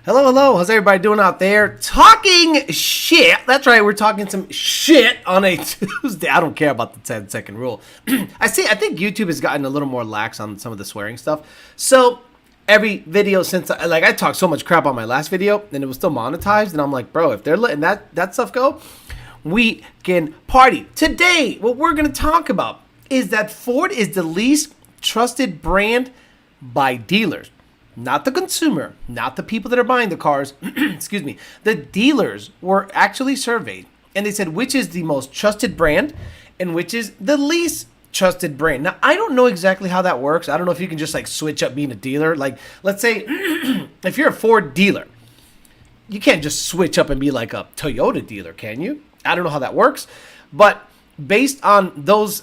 Hello, hello. How's everybody doing out there? Talking shit. That's right. We're talking some shit on a Tuesday. I don't care about the 10-second rule. I think YouTube has gotten a little more lax on some of the swearing stuff. So every video since, I talked so much crap on my last video and it was still monetized. And I'm like, bro, if they're letting that stuff go, we can party. Today, what we're going to talk about is that Ford is the least trusted brand by dealers. Not the consumer, not the people that are buying the cars. Excuse me. The dealers were actually surveyed, and they said which is the most trusted brand and which is the least trusted brand. Now, I don't know exactly how that works. I don't know if you can just switch up being a dealer. Let's say if you're a Ford dealer, you can't just switch up and be like a Toyota dealer, can you? I don't know how that works, but based on those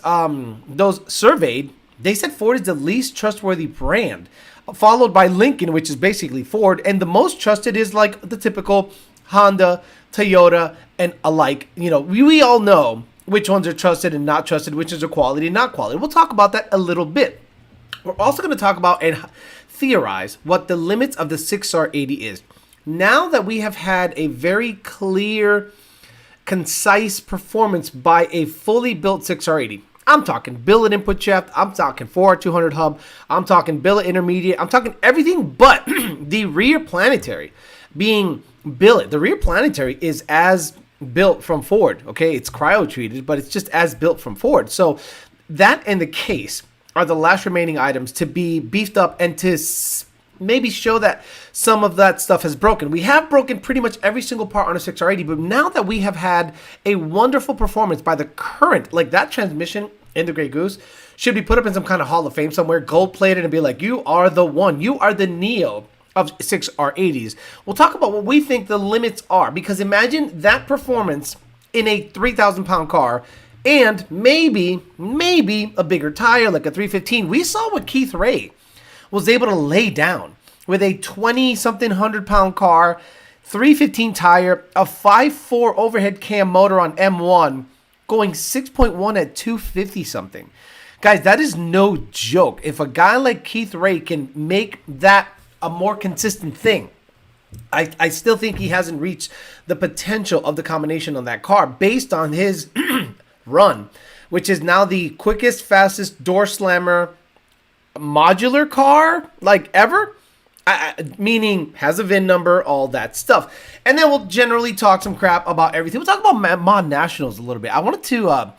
surveyed, they said Ford is the least trustworthy brand, followed by Lincoln, which is basically Ford, and the most trusted is like the typical Honda, Toyota, and alike. You know, we all know which ones are trusted and not trusted, which is a quality and not quality. We'll talk about that a little bit. We're also going to talk about and theorize what the limits of the 6R80 is. Now that we have had a very clear, concise performance by a fully built 6R80, I'm talking billet input shaft, I'm talking 4R200 hub, I'm talking billet intermediate, I'm talking everything but the rear planetary being billet. The rear planetary is as built from Ford, okay? It's cryo treated, but it's just as built from Ford. So that and the case are the last remaining items to be beefed up and to maybe show that some of that stuff has broken. We have broken pretty much every single part on a 6R80, but now that we have had a wonderful performance by the current, like that transmission in the Grey Goose should be put up in some kind of Hall of Fame somewhere, gold plated, and be like, you are the one, you are the Neo of 6R80s. We'll talk about what we think the limits are, because imagine that performance in a 3,000 pound car and maybe a bigger tire like a 315. We saw what Keith Ray was able to lay down with a 20-something 100-pound car, 315 tire, a 5.4 overhead cam motor on M1, going 6.1 at 250-something. Guys, that is no joke. If a guy like Keith Ray can make that a more consistent thing, I still think he hasn't reached the potential of the combination on that car based on his run, which is now the quickest, fastest door slammer modular car ever, meaning has a VIN number, all that stuff. And then we'll generally talk some crap about everything. We'll talk about Mod Nationals a little bit. I wanted to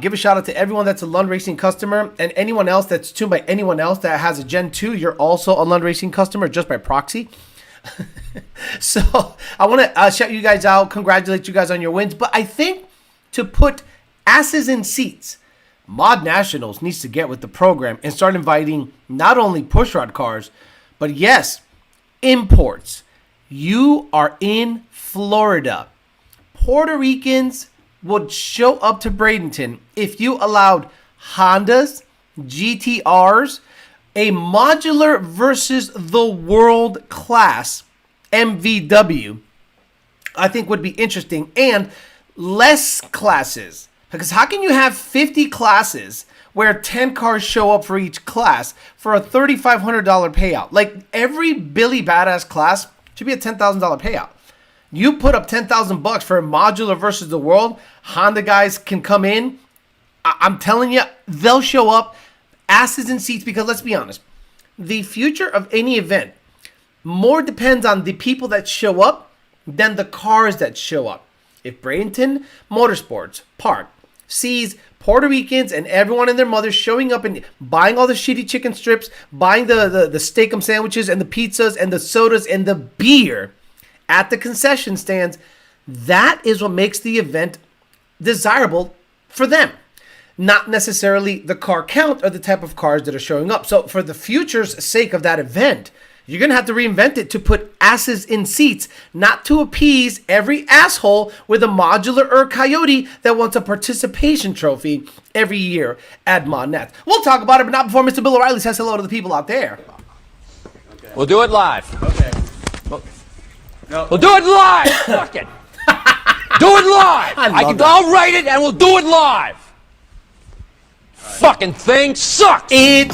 give a shout out to everyone that's a Lund Racing customer, and anyone else that's tuned by anyone else that has a Gen 2. You're also a Lund Racing customer just by proxy. So I want to shout you guys out, congratulate you guys on your wins. But I think to put asses in seats, Mod Nationals needs to get with the program and start inviting not only pushrod cars, but yes, imports. You are in Florida. Puerto Ricans would show up to Bradenton if you allowed Hondas, GTRs, a modular versus the world class MVW. I think would be interesting, and less classes. Because how can you have 50 classes where 10 cars show up for each class for a $3,500 payout? Like, every Billy Badass class should be a $10,000 payout. You put up $10,000 for a modular versus the world, Honda guys can come in. I'm telling you, they'll show up asses in seats, because let's be honest, the future of any event more depends on the people that show up than the cars that show up. If Bradenton Motorsports Park sees Puerto Ricans and everyone and their mothers showing up and buying all the shitty chicken strips, buying the steakum sandwiches and the pizzas and the sodas and the beer at the concession stands, that is what makes the event desirable for them. Not necessarily the car count or the type of cars that are showing up. So for the future's sake of that event, you're going to have to reinvent it to put asses in seats, not to appease every asshole with a modular or coyote that wants a participation trophy every year at Mod Nats. We'll talk about it, but not before Mr. Bill O'Reilly says hello to the people out there. Okay. We'll do it live. Okay. We'll do it live. Fuck it. Do it live. I'll write it and we'll do it live. Fucking thing sucks. It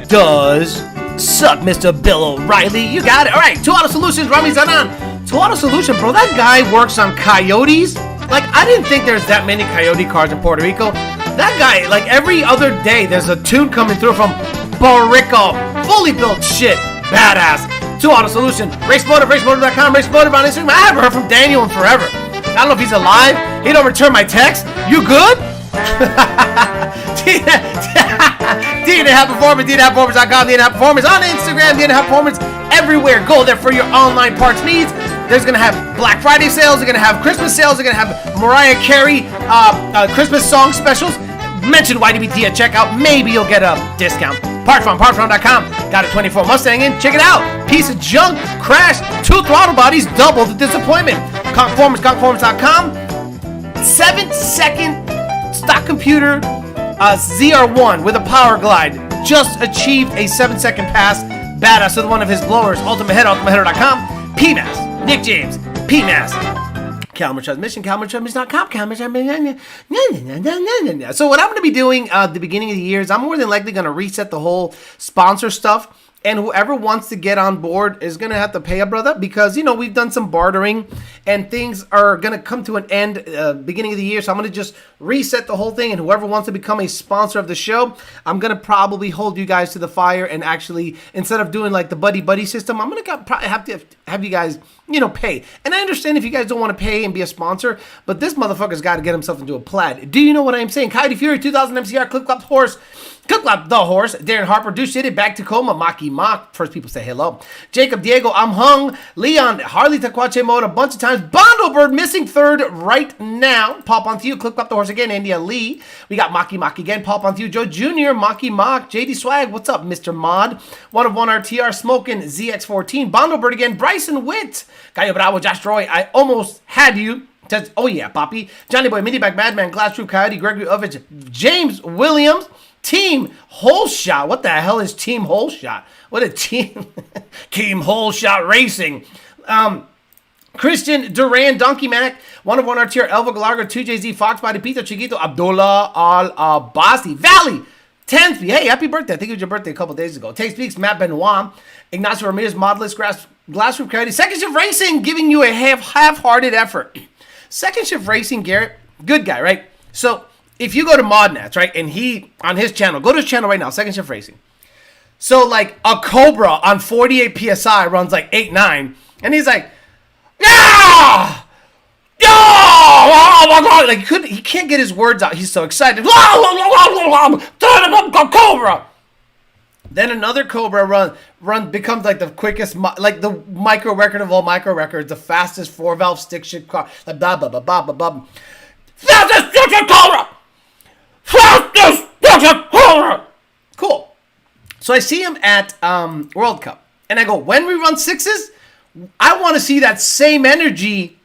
does Suck, Mr. Bill O'Reilly. You got it. All right, Two Auto Solutions, Rami Zanan. Two Auto Solution, bro, that guy works on coyotes. Like, I didn't think there's that many coyote cars in Puerto Rico. That guy, like, every other day, there's a tune coming through from Borico. Fully built shit. Badass. Two Auto Solution. RaceMotive.com, RaceMotive on Instagram. I haven't heard from Daniel in forever. I don't know if he's alive. He don't return my text. You good? D&H Performance, D&HPerformance.com, D&H Performance on Instagram, D&H Performance everywhere. Go there for your online parts needs. There's going to have Black Friday sales. They're going to have Christmas sales. They're going to have Mariah Carey Christmas song specials. Mention YDBT at checkout. Maybe you'll get a discount. Partsfrom.com. Got a 24 Mustang in. Check it out. Piece of junk. Crashed. 2 throttle bodies. Double the disappointment. Conformance.com. 7-second stock computer ZR1 with a power glide. Just achieved a 7-second pass. Badass with one of his blowers. Ultimate Head, ultimateheader.com. PMAS. Nick James. PMAS. Calmer Transmission, CalmerTransmission.com, So what I'm going to be doing at the beginning of the year is I'm more than likely going to reset the whole sponsor stuff. And whoever wants to get on board is going to have to pay a brother because, you know, we've done some bartering and things are going to come to an end beginning of the year. So I'm going to just reset the whole thing. And whoever wants to become a sponsor of the show, I'm going to probably hold you guys to the fire and actually, instead of doing like the buddy system, I'm going to probably have to have you guys, you know, pay. And I understand if you guys don't want to pay and be a sponsor, but this motherfucker's got to get himself into a plaid. Do you know what I'm saying? Coyote Fury 2000 MCR, Clip Clop Horse, Clip Clop the Horse, Darren Harper, Deuce City, Back Tacoma, Maki Mock. First people say hello. Jacob Diego, I'm Hung, Leon, Harley Taquache Mode a bunch of times. Bondo Bird missing third right now. Pop onto you, Clip Clop the Horse again. India Lee. We got Maki Mock again. Pop onto you, Joe Jr., Maki Mock, JD Swag. What's up, Mr. Mod? One of one RTR, Smoking, ZX14. Bondo Bird again. Bryson Witt. Gallo Bravo, Josh Troy. I almost had you. Says, oh yeah, Poppy. Johnny Boy, Mini Bag Madman, Glass Troop Coyote, Gregory Ovich, James Williams, Team Whole Shot. What the hell is Team Whole Shot? What a team. Team Whole Shot Racing. Christian Duran, Donkey Mac, one of one RTR, Elva Galarga, 2JZ, Fox Body, Pizza Chiquito, Abdullah Al-Abbasi, Valley, 10th. Hey, happy birthday. I think it was your birthday a couple days ago. Take Speaks, Matt Benoit, Ignacio Ramirez, Modless, Glass Roof Coyote, Second Shift Racing, giving you a half-hearted effort. Second Shift Racing, Garrett, good guy, right? So, if you go to Modnats, right, and he, on his channel, go to his channel right now, Second Shift Racing. So, like, a Cobra on 48 PSI runs like 8-9, and he's like, yeah! Yeah! Oh my God! Like, he can't get his words out. He's so excited. Cobra! Then another Cobra run becomes like the quickest, like the micro record of all micro records, the fastest 4-valve stick shift car. Like blah, blah, blah, blah, blah, blah. Fastest stick shift Cobra! Fastest stick shift Cobra! Cool. So I see him at World Cup. And I go, when we run sixes, I want to see that same energy.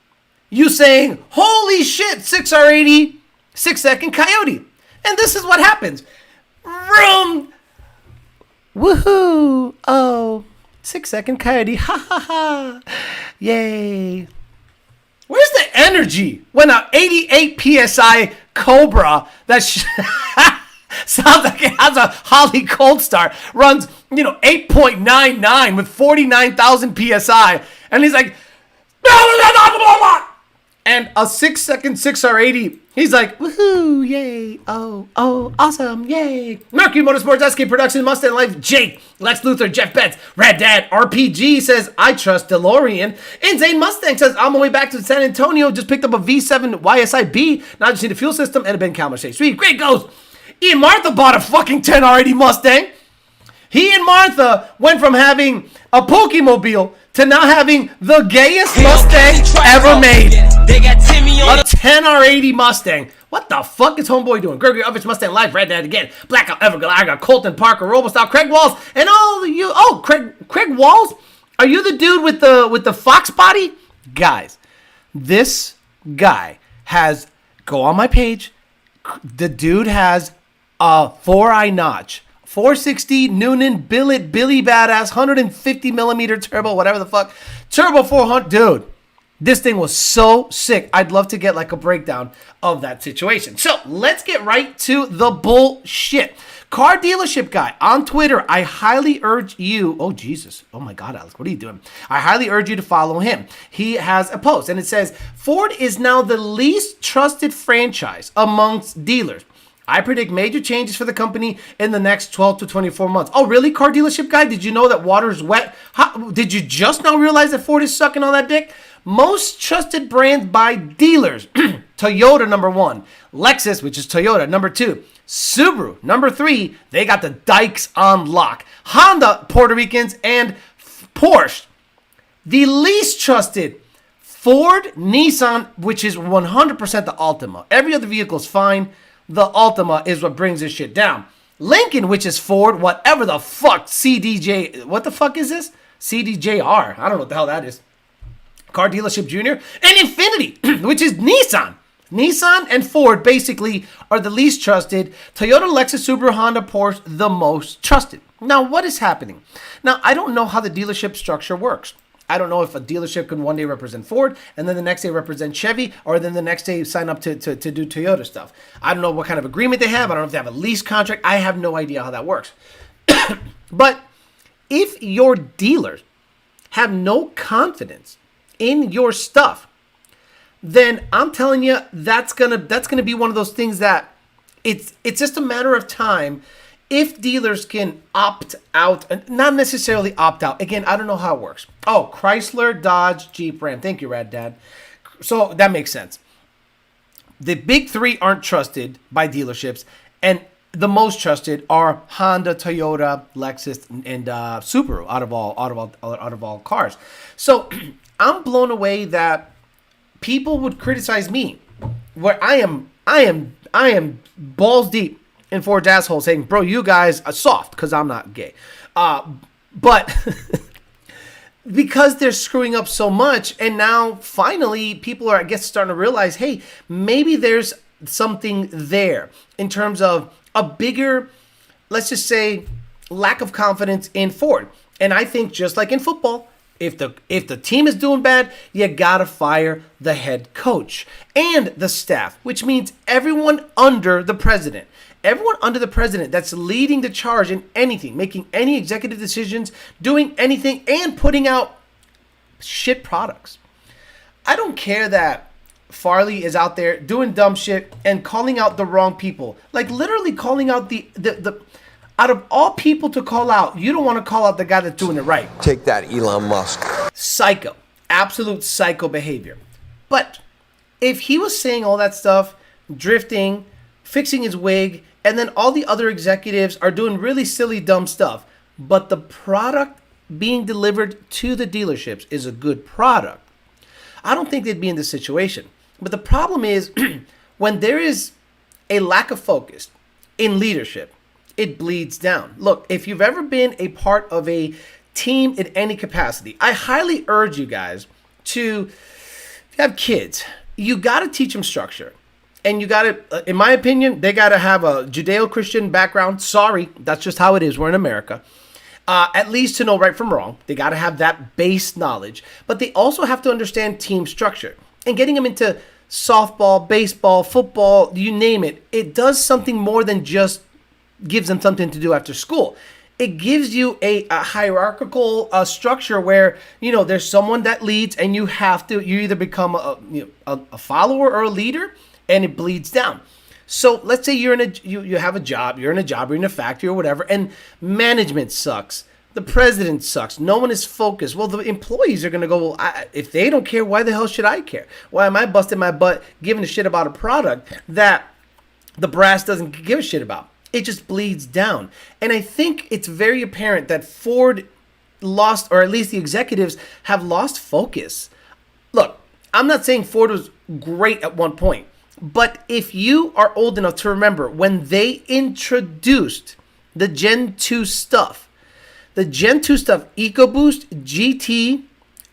You saying, holy shit, 6R80, 6-second Coyote. And this is what happens. Vroom! Woohoo! Oh, 6-second Coyote. Ha ha ha. Yay. Where's the energy when a 88 PSI Cobra that sounds like it has a Holly Cold Star runs, 8.99 with 49,000 PSI. And he's like, and a 6-second 6R80, he's like, woohoo, yay, oh, awesome, yay. Mercury Motorsports, SK Productions, Mustang Life, Jake, Lex Luthor, Jeff Betts, Rad Dad, RPG says, I trust DeLorean. Insane Mustang says, on my way back to San Antonio, just picked up a V7 YSI-B, now I just need a fuel system and a Ben Calmer Shake. Sweet, great goes. Ian Martha bought a fucking 10R80 Mustang. He and Martha went from having a Pokemobile to now having the gayest Mustang ever made. They got Timmy on A 10R80 Mustang. What the fuck is homeboy doing? Gregory Ovich, Mustang Live, Red Dad again. Blackout, Evergalaga, Colton Parker, Robostyle, Craig Walls, and all of you. Oh, Craig Walls? Are you the dude with the Fox body? Guys, this guy has, go on my page, the dude has a 4-eye notch. 460 Noonan Billet Billy Badass 150 millimeter turbo, whatever the fuck. Turbo 400. Dude, this thing was so sick. I'd love to get like a breakdown of that situation. So let's get right to the bullshit. Car dealership guy on Twitter, I highly urge you. Oh, Jesus. Oh, my God, Alex. What are you doing? I highly urge you to follow him. He has a post, and it says, Ford is now the least trusted franchise amongst dealers. I predict major changes for the company in the next 12 to 24 months. Oh, really, car dealership guy? Did you know that water's wet? Did you just now realize that Ford is sucking on that dick? Most trusted brands by dealers. Toyota, number 1. Lexus, which is Toyota, number 2. Subaru, number 3. They got the dikes on lock. Honda, Puerto Ricans, and Porsche. The least trusted, Ford, Nissan, which is 100% the Altima. Every other vehicle is fine. The Altima is what brings this shit down. Lincoln, which is Ford, whatever the fuck, CDJ, what the fuck is this? CDJR, I don't know what the hell that is. Car Dealership Junior, and Infiniti, which is Nissan. Nissan and Ford basically are the least trusted. Toyota, Lexus, Subaru, Honda, Porsche, the most trusted. Now, what is happening? Now, I don't know how the dealership structure works. I don't know if a dealership can one day represent Ford and then the next day represent Chevy, or then the next day sign up to do Toyota stuff. I don't know what kind of agreement they have. I don't know if they have a lease contract. I have no idea how that works. But if your dealers have no confidence in your stuff, then I'm telling you that's gonna be one of those things that it's just a matter of time. If dealers can opt out, not necessarily opt out. Again, I don't know how it works. Oh, Chrysler, Dodge, Jeep, Ram. Thank you, Rad Dad. So that makes sense. The big 3 aren't trusted by dealerships, and the most trusted are Honda, Toyota, Lexus, and Subaru out of all cars. So I'm blown away that people would criticize me, where I am balls deep in Ford's asshole saying, bro, you guys are soft, because I'm not gay. But because they're screwing up so much, and now finally people are, I guess, starting to realize, hey, maybe there's something there in terms of a bigger, let's just say, lack of confidence in Ford. And I think just like in football, if the team is doing bad, you gotta fire the head coach and the staff, which means everyone under the president. Everyone under the president that's leading the charge in anything, making any executive decisions, doing anything, and putting out shit products. I don't care that Farley is out there doing dumb shit and calling out the wrong people. Like literally calling out the out of all people to call out, you don't want to call out the guy that's doing it right. Take that, Elon Musk. Psycho. Absolute psycho behavior. But if he was saying all that stuff, drifting, fixing his wig, and then all the other executives are doing really silly, dumb stuff, but the product being delivered to the dealerships is a good product, I don't think they'd be in this situation. But the problem is when there is a lack of focus in leadership, it bleeds down. Look, if you've ever been a part of a team in any capacity, I highly urge you guys to, if you have kids, you got to teach them structure. And you got to, in my opinion, they got to have a Judeo-Christian background. Sorry, that's just how it is. We're in America. At least to know right from wrong. They got to have that base knowledge. But they also have to understand team structure. And getting them into softball, baseball, football, you name it, it does something more than just gives them something to do after school. It gives you a hierarchical structure where, there's someone that leads, and you either become a follower or a leader, and it bleeds down. So let's say you have a job, you're in a factory or whatever, and management sucks. The president sucks. No one is focused. Well, the employees are going to go, well, if they don't care, why the hell should I care? Why am I busting my butt giving a shit about a product that the brass doesn't give a shit about? It just bleeds down. And I think it's very apparent that Ford lost, or at least the executives have lost focus. Look, I'm not saying Ford was great at one point, but if you are old enough to remember when they introduced the Gen 2 stuff, EcoBoost, GT,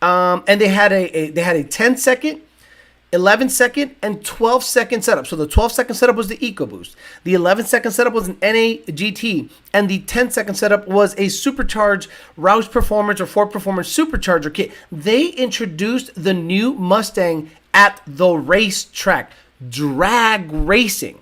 and they had a 10-second, 11-second, and 12-second setup. So the 12-second setup was the EcoBoost. The 11-second setup was an NA GT. And the 10-second setup was a supercharged Roush Performance or Ford Performance supercharger kit. They introduced the new Mustang at the racetrack, drag racing.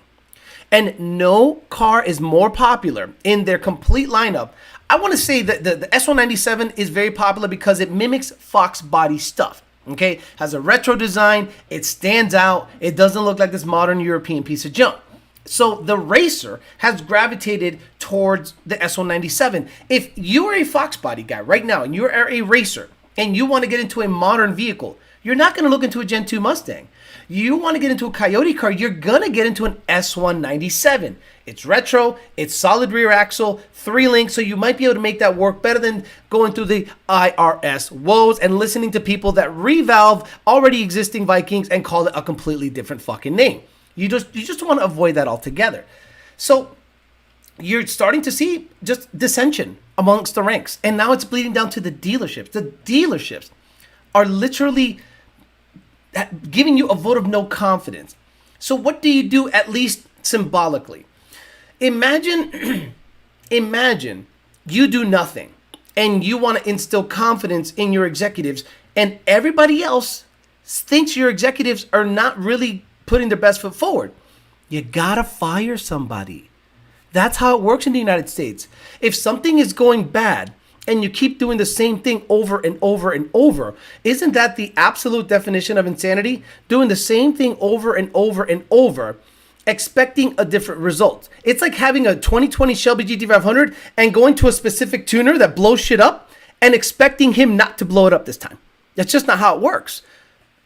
And no car is more popular in their complete lineup. I want to say that the S197 is very popular because it mimics Fox body stuff. Okay, has a retro design, it stands out, it doesn't look like this modern European piece of junk. So the racer has gravitated towards the S197. If you're a Fox body guy right now and you're a racer and you want to get into a modern vehicle, you're not going to look into a Gen 2 Mustang. You want to get into a Coyote car, you're going to get into an S197. It's retro, it's solid rear axle, 3-link, so you might be able to make that work better than going through the IRS woes and listening to people that revalve already existing Vikings and call it a completely different fucking name. You just want to avoid that altogether. So you're starting to see just dissension amongst the ranks, and now it's bleeding down to the dealerships. The dealerships are literally giving you a vote of no confidence. So what do you do, at least symbolically? Imagine you do nothing and you want to instill confidence in your executives, and everybody else thinks your executives are not really putting their best foot forward. You gotta fire somebody. That's how it works in the United States. If something is going bad and you keep doing the same thing over and over and over, isn't that the absolute definition of insanity? Doing the same thing over and over and over, expecting a different result. It's like having a 2020 Shelby GT500 and going to a specific tuner that blows shit up and expecting him not to blow it up this time. That's just not how it works.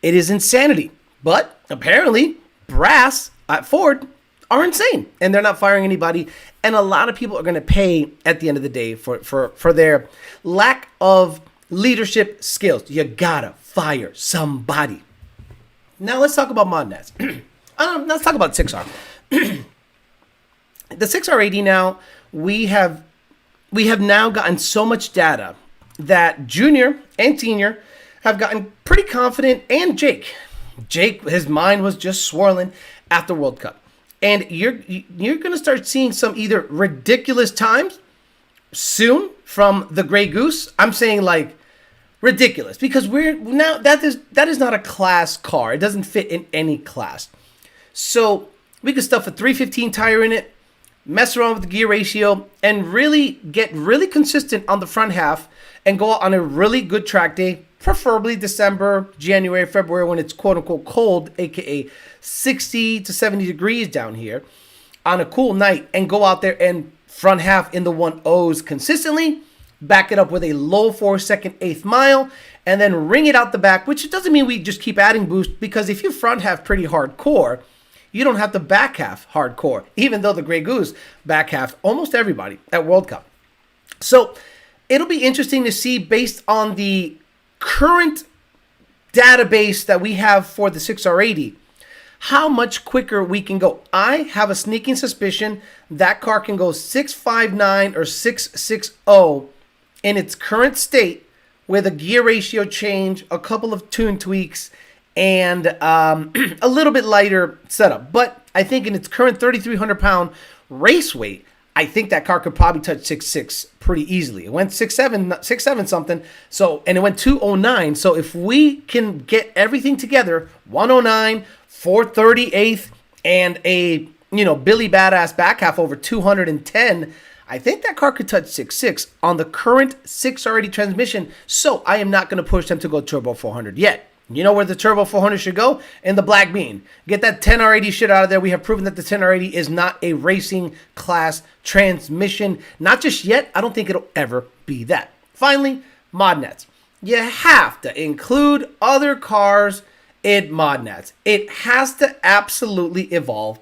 It is insanity. But apparently, brass at Ford are insane and they're not firing anybody. And a lot of people are going to pay at the end of the day for their lack of leadership skills. You gotta fire somebody. Now let's talk about ModNets. Let's talk about 6R. The 6R80 now, we have now gotten so much data that Junior and Senior have gotten pretty confident, and Jake, his mind was just swirling after World Cup. And you're going to start seeing some either ridiculous times soon from the Grey Goose. I'm saying like ridiculous because we're now that is not a class car. It doesn't fit in any class. So we could stuff a 315 tire in it, mess around with the gear ratio, and really get really consistent on the front half and go out on a really good track day, preferably December, January, February, when it's quote unquote cold, aka 60 to 70 degrees down here, on a cool night, and go out there and front half in the 1.0s consistently, back it up with a low 4-second 1/8 mile, and then ring it out the back, which doesn't mean we just keep adding boost, because if you front half pretty hardcore, you don't have to back half hardcore, even though the Grey Goose back half almost everybody at World Cup. So it'll be interesting to see, based on the current database that we have for the 6R80, how much quicker we can go. I have a sneaking suspicion that car can go 6.59 or 6.60 in its current state, with a gear ratio change, a couple of tune tweaks, and a little bit lighter setup. But I think in its current 3,300 pound race weight, I think that car could probably touch 6.6 pretty easily. It went 6.7 something, so, and it went 2.09. So if we can get everything together, 109, 438th, and a Billy Badass back half over 210, I think that car could touch 6.6 on the current 6R80 transmission. So I am not going to push them to go turbo 400 yet. You know where the turbo 400 should go? In the black bean. Get that 10R80 shit out of there. We have proven that the 10R80 is not a racing class transmission. Not just yet. I don't think it'll ever be that. Finally, ModNets. You have to include other cars in ModNets. It has to absolutely evolve.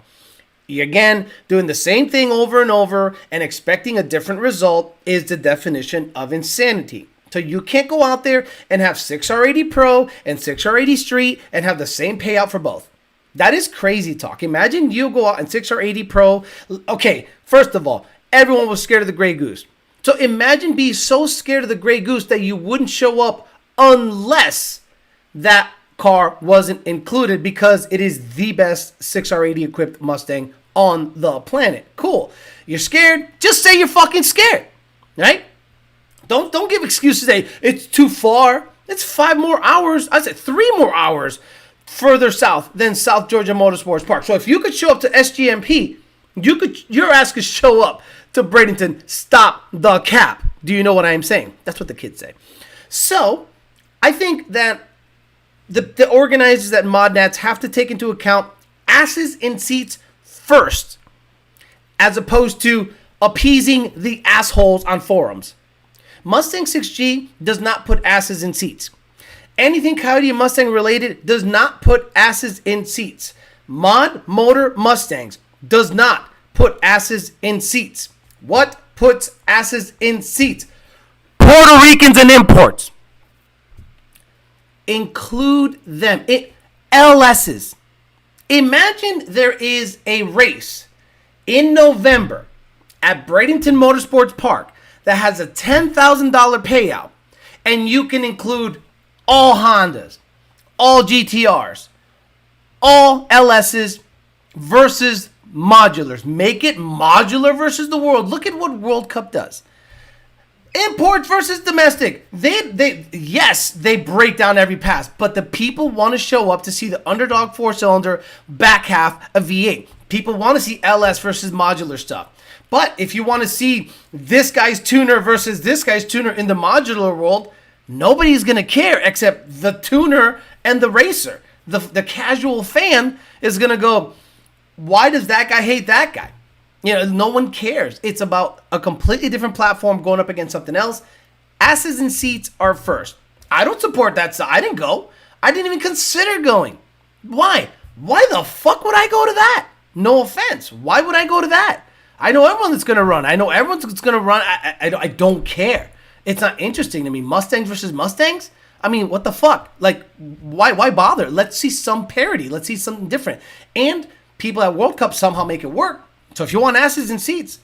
Again, doing the same thing over and over and expecting a different result is the definition of insanity. So you can't go out there and have 6R80 Pro and 6R80 Street and have the same payout for both. That is crazy talk. Imagine you go out and 6R80 Pro. Okay, first of all, everyone was scared of the Grey Goose. So imagine being so scared of the Grey Goose that you wouldn't show up unless that car wasn't included, because it is the best 6R80 equipped Mustang on the planet. Cool. You're scared? Just say you're fucking scared, right? Don't give excuses. Say it's too far. It's 5 more hours. I said 3 more hours further south than South Georgia Motorsports Park. So if you could show up to SGMP Your ass could show up to Bradenton, stop the cap. Do you know what I am saying? That's what the kids say. So, I think that the organizers at ModNats have to take into account asses in seats first, as opposed to appeasing the assholes on forums. Mustang 6G does not put asses in seats. Anything Coyote and Mustang related does not put asses in seats. Mod Motor Mustangs does not put asses in seats. What puts asses in seats? Puerto Ricans and imports. Include them. LSs. Imagine there is a race in November at Bradenton Motorsports Park that has a $10,000 payout, and you can include all Hondas, all GTRs, all LSs versus modulars. Make it modular versus the world. Look at what World Cup does. Imports versus domestic. They break down every pass, but the people want to show up to see the underdog 4-cylinder back half of V8. People want to see LS versus modular stuff. But if you want to see this guy's tuner versus this guy's tuner in the modular world, nobody's going to care except the tuner and the racer. The casual fan is going to go, why does that guy hate that guy? You know, no one cares. It's about a completely different platform going up against something else. Asses in seats are first. I don't support that side. I didn't go. I didn't even consider going. Why? Why the fuck would I go to that? No offense. Why would I go to that? I know everyone that's going to run. I know everyone's going to run. I don't care. It's not interesting to me. Mustangs versus Mustangs? I mean, what the fuck? Like, why bother? Let's see some parity. Let's see something different. And people at World Cup somehow make it work. So if you want asses in seats,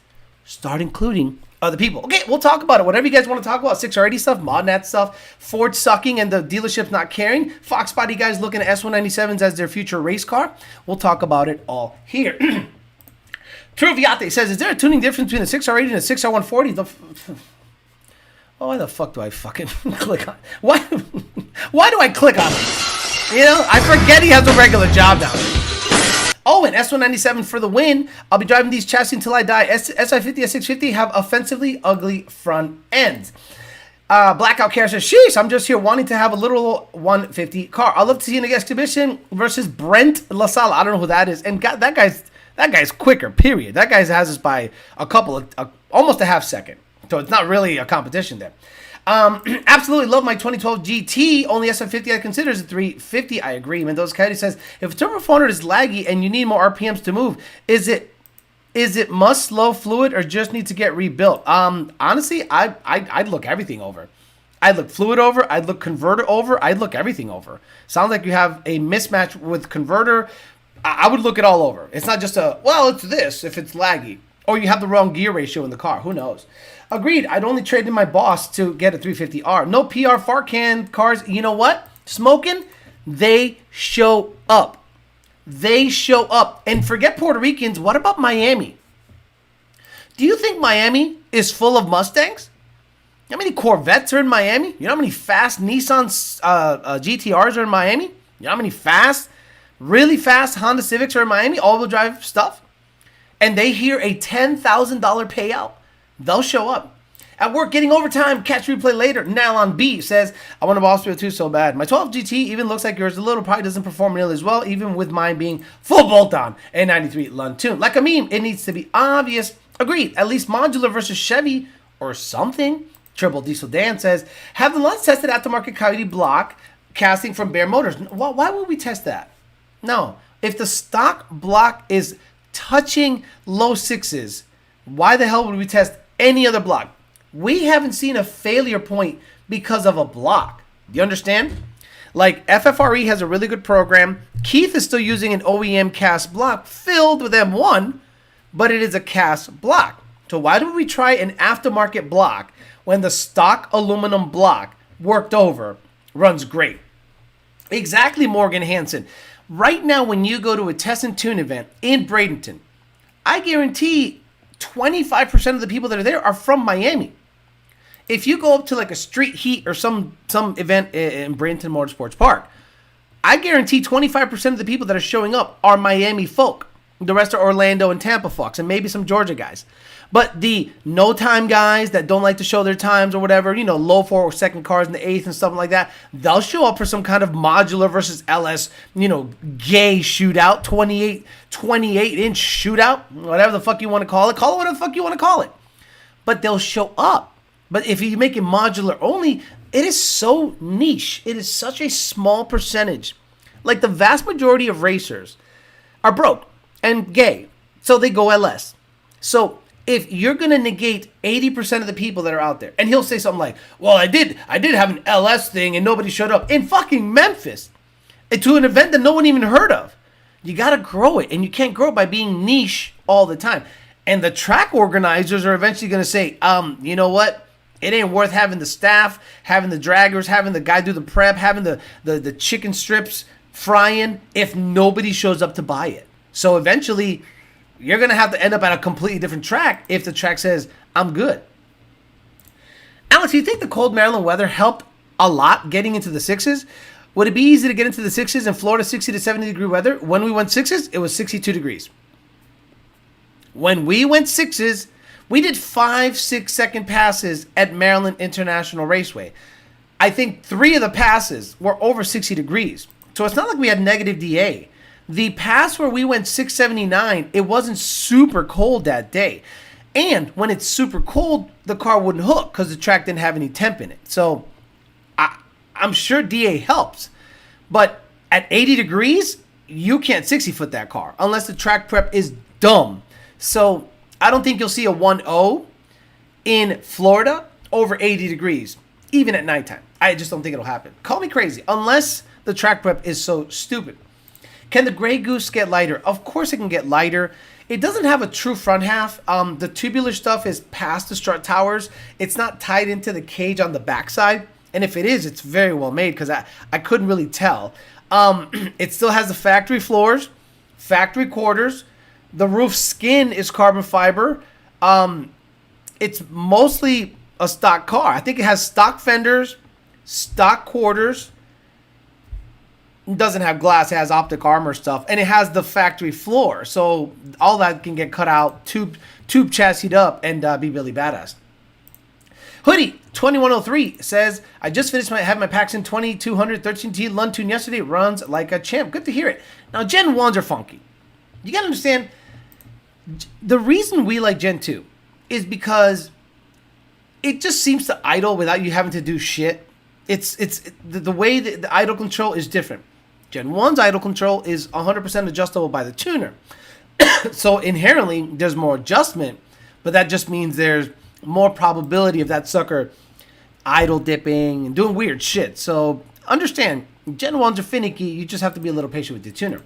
start including other people. Okay, we'll talk about it. Whatever you guys want to talk about, 6R80 stuff, ModNat stuff, Ford sucking and the dealership's not caring, Fox Body guys looking at S197s as their future race car. We'll talk about it all here. Truviate says, is there a tuning difference between a 6R80 and a 6R140? Why the fuck do I fucking click on? Why do I click on it? You know, I forget he has a regular job now. Oh, and S197 for the win. I'll be driving these chassis until I die. SI50, S650 have offensively ugly front ends. Blackout Care says, sheesh, I'm just here wanting to have a little 150 car. I'd love to see an exhibition versus Brent LaSalle. I don't know who that is. And God, that guy's quicker, period. That guy has us by almost a half second. So it's not really a competition there. Absolutely love my 2012 GT. Only SF50 I consider is a 350. I agree. Mendoza Coyote says, if a turbo 400 is laggy and you need more RPMs to move, is it must slow fluid or just need to get rebuilt? Honestly, I'd look everything over. I'd look fluid over. I'd look converter over. I'd look everything over. Sounds like you have a mismatch with converter. I would look it all over. It's not just it's this if it's laggy. Or you have the wrong gear ratio in the car. Who knows? Agreed. I'd only trade in my boss to get a 350R. No PR Farcan cars. You know what? Smoking, they show up. They show up. And forget Puerto Ricans. What about Miami? Do you think Miami is full of Mustangs? How many Corvettes are in Miami? You know how many fast Nissan GTRs are in Miami? You know how many really fast Honda Civics are in Miami? All-wheel drive stuff? And they hear a $10,000 payout, they'll show up. At work, getting overtime, catch replay later. Nylon B says, I want a Boss 2 so bad. My 12 GT even looks like yours a little, probably doesn't perform nearly as well, even with mine being full bolt-on and 93 Lund tune. Like a meme, it needs to be obvious. Agreed, at least modular versus Chevy or something. Triple Diesel Dan says, have the Lunds tested aftermarket Coyote block casting from Bear Motors? Why would we test that? No. If the stock block is touching low sixes, why the hell would we test any other block? We haven't seen a failure point because of a block. Do you understand? Like FFRE has a really good program. Keith is still using an OEM cast block filled with M1, but it is a cast block. So why do we try an aftermarket block when the stock aluminum block worked over runs great? Exactly, Morgan Hansen. Right now, when you go to a test and tune event in Bradenton, I guarantee 25% of the people that are there are from Miami. If you go up to like a street heat or some event in Bradenton Motorsports Park, I guarantee 25% of the people that are showing up are Miami folk. The rest are Orlando and Tampa fucks, and maybe some Georgia guys. But the no-time guys that don't like to show their times or whatever, low 4 or second cars in the 8th and stuff like that, they'll show up for some kind of modular versus LS, gay shootout, 28-inch shootout, whatever the fuck you want to call it. Call it whatever the fuck you want to call it. But they'll show up. But if you make it modular only, it is so niche. It is such a small percentage. Like the vast majority of racers are broke and gay, so they go LS. So if you're gonna negate 80% of the people that are out there, and he'll say something like, "Well, I did have an LS thing and nobody showed up in fucking Memphis to an event that no one even heard of." You gotta grow it, and you can't grow it by being niche all the time. And the track organizers are eventually gonna say, you know what? It ain't worth having the staff, having the draggers, having the guy do the prep, having the chicken strips frying if nobody shows up to buy it. So eventually, you're going to have to end up at a completely different track if the track says, I'm good. Alex, do you think the cold Maryland weather helped a lot getting into the 6s? Would it be easy to get into the 6s in Florida 60 to 70 degree weather? When we went 6s, it was 62 degrees. When we went 6s, we did 5-6 second passes at Maryland International Raceway. I think 3 of the passes were over 60 degrees. So it's not like we had negative DA. The pass where we went 679, it wasn't super cold that day. And when it's super cold, the car wouldn't hook because the track didn't have any temp in it. So I'm sure DA helps. But at 80 degrees, you can't 60-foot that car unless the track prep is dumb. So I don't think you'll see a 1.0 in Florida over 80 degrees, even at nighttime. I just don't think it'll happen. Call me crazy, unless the track prep is so stupid. Can the Grey Goose get lighter? Of course it can get lighter. It doesn't have a true front half. The tubular stuff is past the strut towers. It's not tied into the cage on the backside. And if it is, it's very well made because I couldn't really tell. It still has the factory floors, factory quarters. The roof skin is carbon fiber. It's mostly a stock car. I think it has stock fenders, stock quarters. It doesn't have glass, it has optic armor stuff, and it has the factory floor. So all that can get cut out, tube chassised up, and be really badass. Hoodie 2103 says, I just finished having my Paxton 2200 13T Lund tune yesterday. It runs like a champ. Good to hear it. Now, Gen 1s are funky. You got to understand, the reason we like Gen 2 is because it just seems to idle without you having to do shit. It's the way that the idle control is different. Gen 1's idle control is 100% adjustable by the tuner. So inherently, there's more adjustment, but that just means there's more probability of that sucker idle dipping and doing weird shit. So understand, Gen 1s are finicky. You just have to be a little patient with the tuner.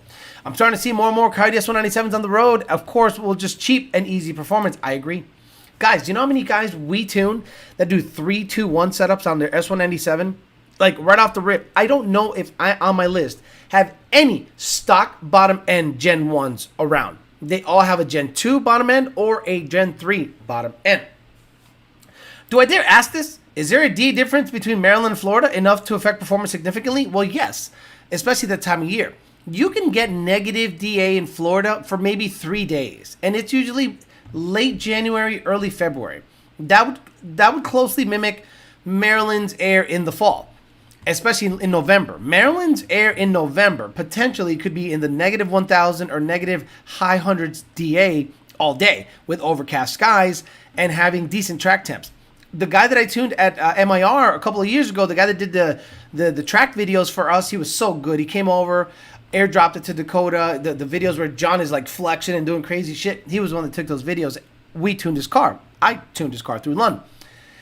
I'm starting to see more and more Coyote S197s on the road. Of course, we'll just cheap and easy performance. I agree. Guys, do you know how many guys we tune that do 3-2-1 setups on their S197? Like right off the rip. I don't know if I, on my list, have any stock bottom end Gen 1s around. They all have a Gen 2 bottom end or a Gen 3 bottom end. Do I dare ask this? Is there a D difference between Maryland and Florida enough to affect performance significantly? Well, yes, especially that time of year. You can get negative DA in Florida for maybe 3 days, and it's usually late January, early February. That would closely mimic Maryland's air in the fall, especially in November. Maryland's air in November potentially could be in the negative 1,000 or negative high hundreds DA all day with overcast skies and having decent track temps. The guy that I tuned at MIR a couple of years ago, the guy that did the track videos for us, he was so good. He came over, airdropped it to Dakota. The videos where John is like flexing and doing crazy shit. He was the one that took those videos. We tuned his car. I tuned his car through Lund.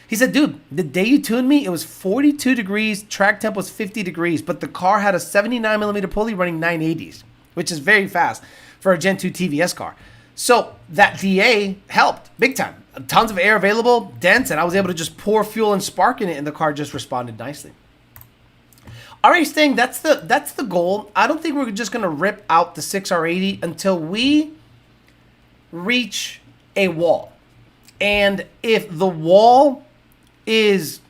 He said, dude, the day you tuned me, it was 42 degrees. Track temp was 50 degrees. But the car had a 79 millimeter pulley running 980s, which is very fast for a Gen 2 TVS car. So that DA helped big time. Tons of air available, dense, and I was able to just pour fuel and spark in it, and the car just responded nicely. Alright, Sting, that's the goal. I don't think we're just going to rip out the 6R80 until we reach a wall. And if the wall is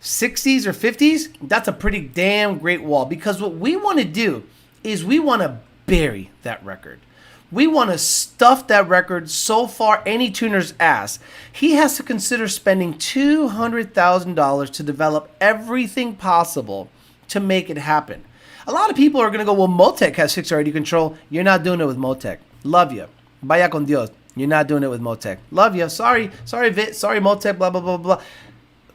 60s or 50s, that's a pretty damn great wall. Because what we want to do is we want to bury that record. We want to stuff that record so far any tuner's ass. He has to consider spending $200,000 to develop everything possible to make it happen. A lot of people are going to go, well, Motec has 6R80 control. You're not doing it with Motec. Love you. Vaya con Dios. You're not doing it with Motec. Love you. Sorry, Vit. Sorry, Motec, blah, blah, blah, blah.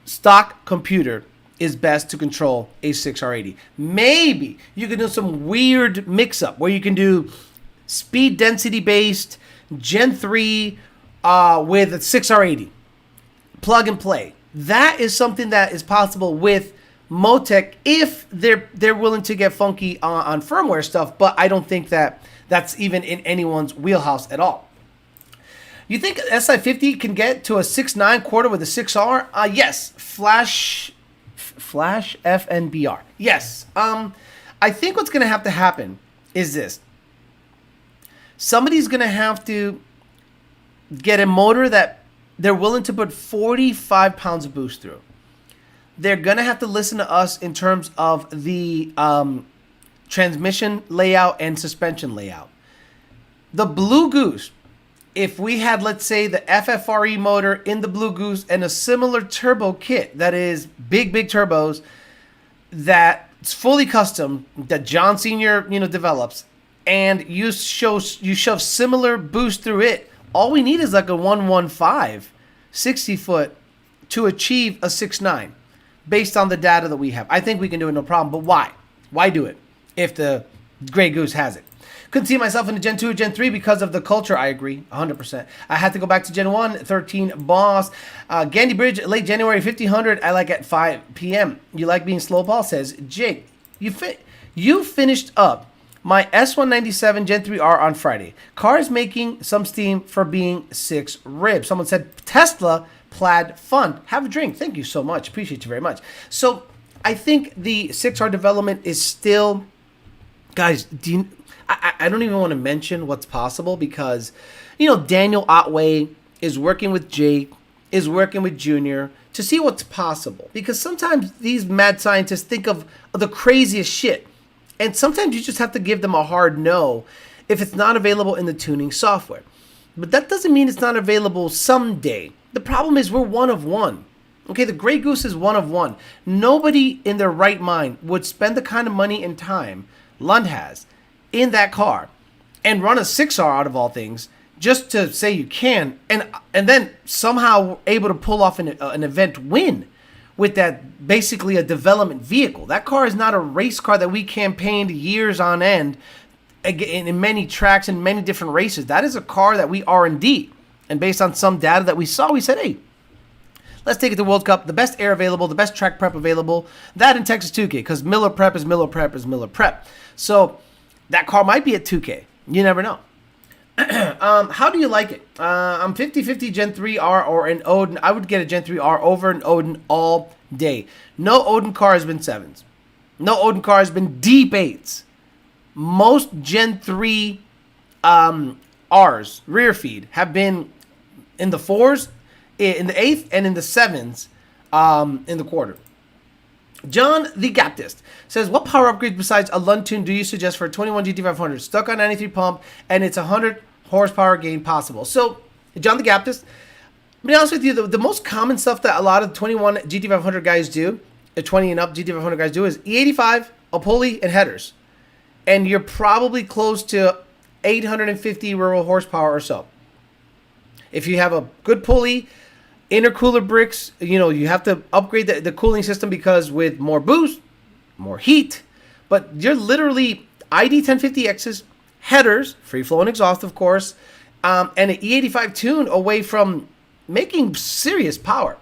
Stock computer is best to control a 6R80. Maybe you can do some weird mix-up where you can do speed density based Gen 3 with a 6R80. Plug and play. That is something that is possible with Motec if they're willing to get funky on firmware stuff, but I don't think that that's even in anyone's wheelhouse at all. You think SI50 can get to a 6.9 quarter with a 6R? Yes. Flash FNBR. Yes. I think what's going to have to happen is this. Somebody's going to have to get a motor that they're willing to put 45 pounds of boost through. They're going to have to listen to us in terms of the transmission layout and suspension layout. The Blue Goose, if we had, let's say, the FFRE motor in the Blue Goose and a similar turbo kit that is big turbos that's fully custom that John Sr. develops, and you shove similar boost through it, all we need is like a 115 60 foot to achieve a 6.9 based on the data that we have. I think we can do it no problem, but why? Why do it if the Grey Goose has it? Couldn't see myself in a Gen 2 or Gen 3 because of the culture. I agree, 100%. I had to go back to Gen 1, 13 Boss. Gandy Bridge, late January, 1500. I like at 5 p.m. You like being slow, Paul says. Jake, you finished up my S197 Gen 3R on Friday. Car is making some steam for being 6 rib. Someone said, Tesla plaid fun. Have a drink. Thank you so much. Appreciate you very much. So I think the 6R development is still, guys, I don't even want to mention what's possible because, Daniel Otway is working with Jake, is working with Junior to see what's possible. Because sometimes these mad scientists think of the craziest shit. And sometimes you just have to give them a hard no if it's not available in the tuning software. But that doesn't mean it's not available someday. The problem is we're one of one. Okay, the Grey Goose is one of one. Nobody in their right mind would spend the kind of money and time Lund has in that car and run a 6R out of all things just to say you can and then somehow able to pull off an event win with that basically a development vehicle. That car is not a race car that we campaigned years on end in many tracks and many different races. That is a car that we R&D. And based on some data that we saw, we said, hey, let's take it to World Cup. The best air available, the best track prep available. That in Texas 2K, because Miller Prep is Miller Prep is Miller Prep. So that car might be at 2K. You never know. How do you like it? I'm 50-50 Gen 3R or an Odin. I would get a Gen 3R over an Odin all day. No Odin car has been 7s. No Odin car has been deep 8s. Most Gen 3 Rs, rear feed, have been in the 4s, in the 8th, and in the 7s in the quarter. John the Gaptist says, what power upgrades besides a Lund tune do you suggest for a 21 GT500 stuck on 93 pump and it's 100 horsepower gain possible? So, John the Gaptist, to be honest with you, the most common stuff that a lot of 21 GT500 guys do, 20 and up GT500 guys do, is E85, a pulley, and headers. And you're probably close to 850 rural horsepower or so. If you have a good pulley, intercooler bricks, you have to upgrade the cooling system because with more boost, more heat, but you're literally ID 1050X's, headers, free flow and exhaust, of course, and an E85 tune away from making serious power.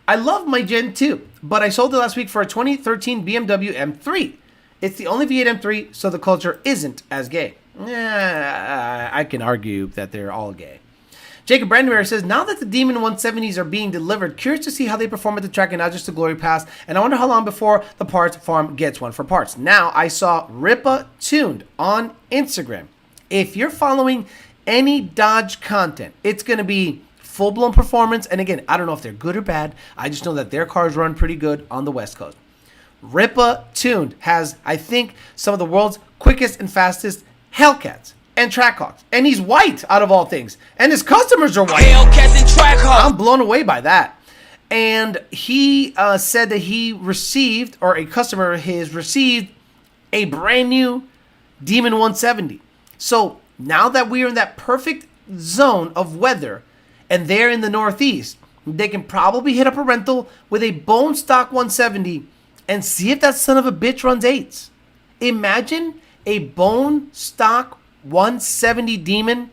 I love my Gen 2, but I sold it last week for a 2013 BMW M3. It's the only V8 M3, so the culture isn't as gay. I can argue that they're all gay. Jacob Brandenberry says, now that the Demon 170s are being delivered, curious to see how they perform at the track and not just the Glory Pass, and I wonder how long before the parts farm gets one for parts. Now, I saw Ripa Tuned on Instagram. If you're following any Dodge content, it's going to be full-blown performance, and again, I don't know if they're good or bad. I just know that their cars run pretty good on the West Coast. Ripa tuned, has, I think, some of the world's quickest and fastest Hellcats and Trackhawks. And he's white, out of all things. And his customers are white. Hellcats and Trackhawks. I'm blown away by that. And he said that he received, or a customer of his received, a brand new Demon 170. So now that we are in that perfect zone of weather, and they're in the Northeast, they can probably hit up a rental with a bone stock 170 and see if that son of a bitch runs eights. Imagine a bone stock 170 Demon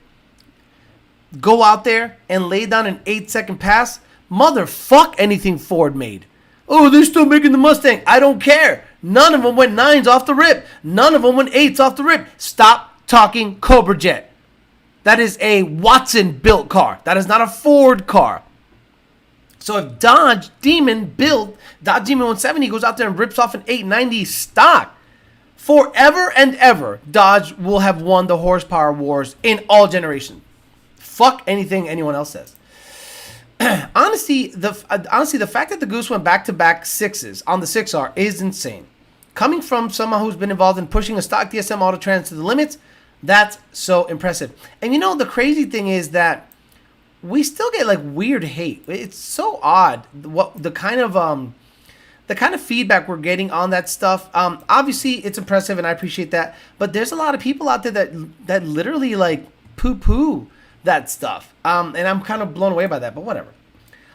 go out there and lay down an 8-second pass. Motherfuck anything Ford made. Oh, they're still making the Mustang. I don't care. None of them went 9s off the rip. None of them went 8s off the rip. Stop talking Cobra Jet. That is a Watson-built car. That is not a Ford car. So if Dodge Demon 170 goes out there and rips off an 890 stock, forever and ever, Dodge will have won the horsepower wars in all generations. Fuck anything anyone else says. Honestly, the fact that the Goose went back-to-back 6s on the 6R is insane. Coming from someone who's been involved in pushing a stock DSM Autotrans to the limits, that's so impressive. And you know, the crazy thing is that we still get like weird hate. It's so odd what the kind of feedback we're getting on that stuff. Obviously, it's impressive, and I appreciate that. But there's a lot of people out there that literally like poo-poo that stuff. And I'm kind of blown away by that, but whatever.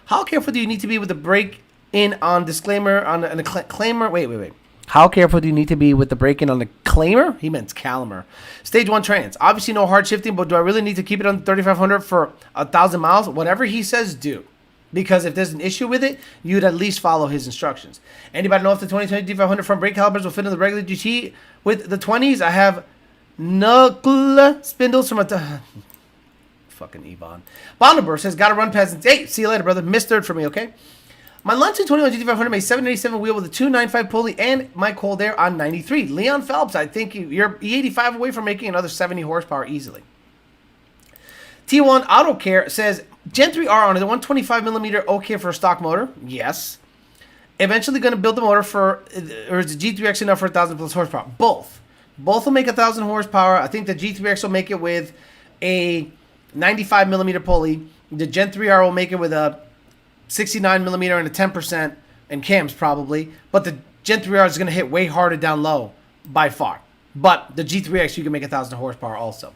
How careful do you need to be with the break-in on disclaimer on a claimer? Wait. How careful do you need to be with the break-in on the claimer? He meant Calamer. Stage 1 trans. Obviously no hard shifting, but do I really need to keep it on 3,500 for 1,000 miles? Whatever he says, do. Because if there's an issue with it, you'd at least follow his instructions. Anybody know if the 2020 D500 front brake calipers will fit in the regular GT with the 20s? I have knuckle spindles from a... Fucking Yvonne. Bondaber says, gotta run peasants. Hey, see you later, brother. Missed third for me, okay? My London 21 GT500 made 787 wheel with a 295 pulley and my cold air on 93. Leon Phelps, I think you're E85 away from making another 70 horsepower easily. T1 Auto Care says, Gen 3R on it, 125mm okay for a stock motor? Yes. Eventually going to build the motor for, or is the G3X enough for 1,000 plus horsepower? Both. Both will make 1,000 horsepower. I think the G3X will make it with a 95mm pulley. The Gen 3R will make it with a 69mm and a 10% and cams probably. But the Gen 3R is going to hit way harder down low by far. But the G3X, you can make 1,000 horsepower also.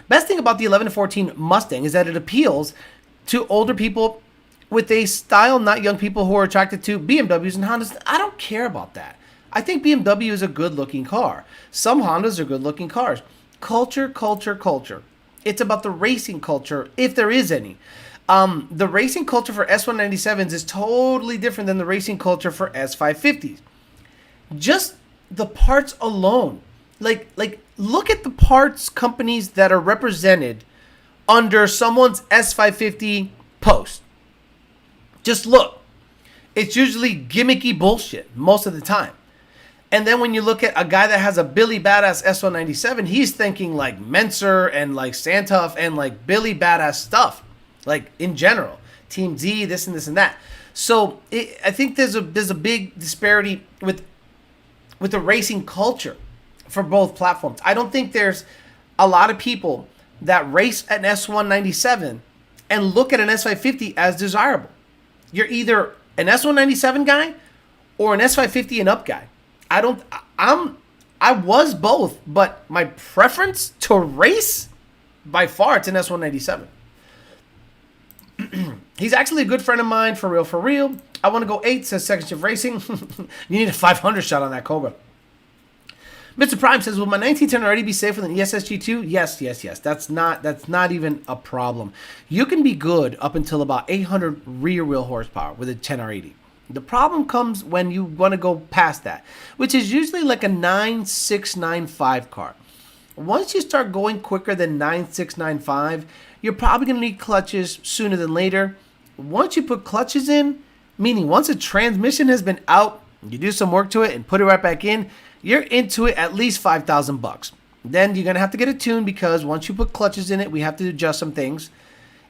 Best thing about the 11 to 14 Mustang is that it appeals to older people with a style, not young people who are attracted to BMWs and Hondas. I don't care about that. I think BMW is a good-looking car. Some Hondas are good-looking cars. Culture, culture, culture. It's about the racing culture, if there is any. The racing culture for S197s is totally different than the racing culture for S550s. Just the parts alone. Like look at the parts companies that are represented under someone's S550 post. Just look. It's usually gimmicky bullshit most of the time. And then when you look at a guy that has a Billy Badass S197, he's thinking like Menser and like Santoff and like Billy Badass stuff. Like in general. Team Z, this and this and that. So I think there's a big disparity with the racing culture for both platforms. I don't think there's a lot of people that race an S197 and look at an S550 as desirable. You're either an S197 guy or an S550 and up guy. I was both, but my preference to race, by far, it's an S197. He's actually a good friend of mine, for real, for real. I want to go 8, says Second Shift Racing. You need a 500 shot on that Cobra. Mr. Prime says, will my 1910 already be safer than ESSG2? Yes. That's not even a problem. You can be good up until about 800 rear wheel horsepower with a 10R80. The problem comes when you want to go past that, which is usually like a 9695 car. Once you start going quicker than 9695, you're probably going to need clutches sooner than later. Once you put clutches in, meaning once a transmission has been out, you do some work to it and put it right back in, you're into it at least $5,000. Then you're going to have to get it tuned because once you put clutches in it, we have to adjust some things.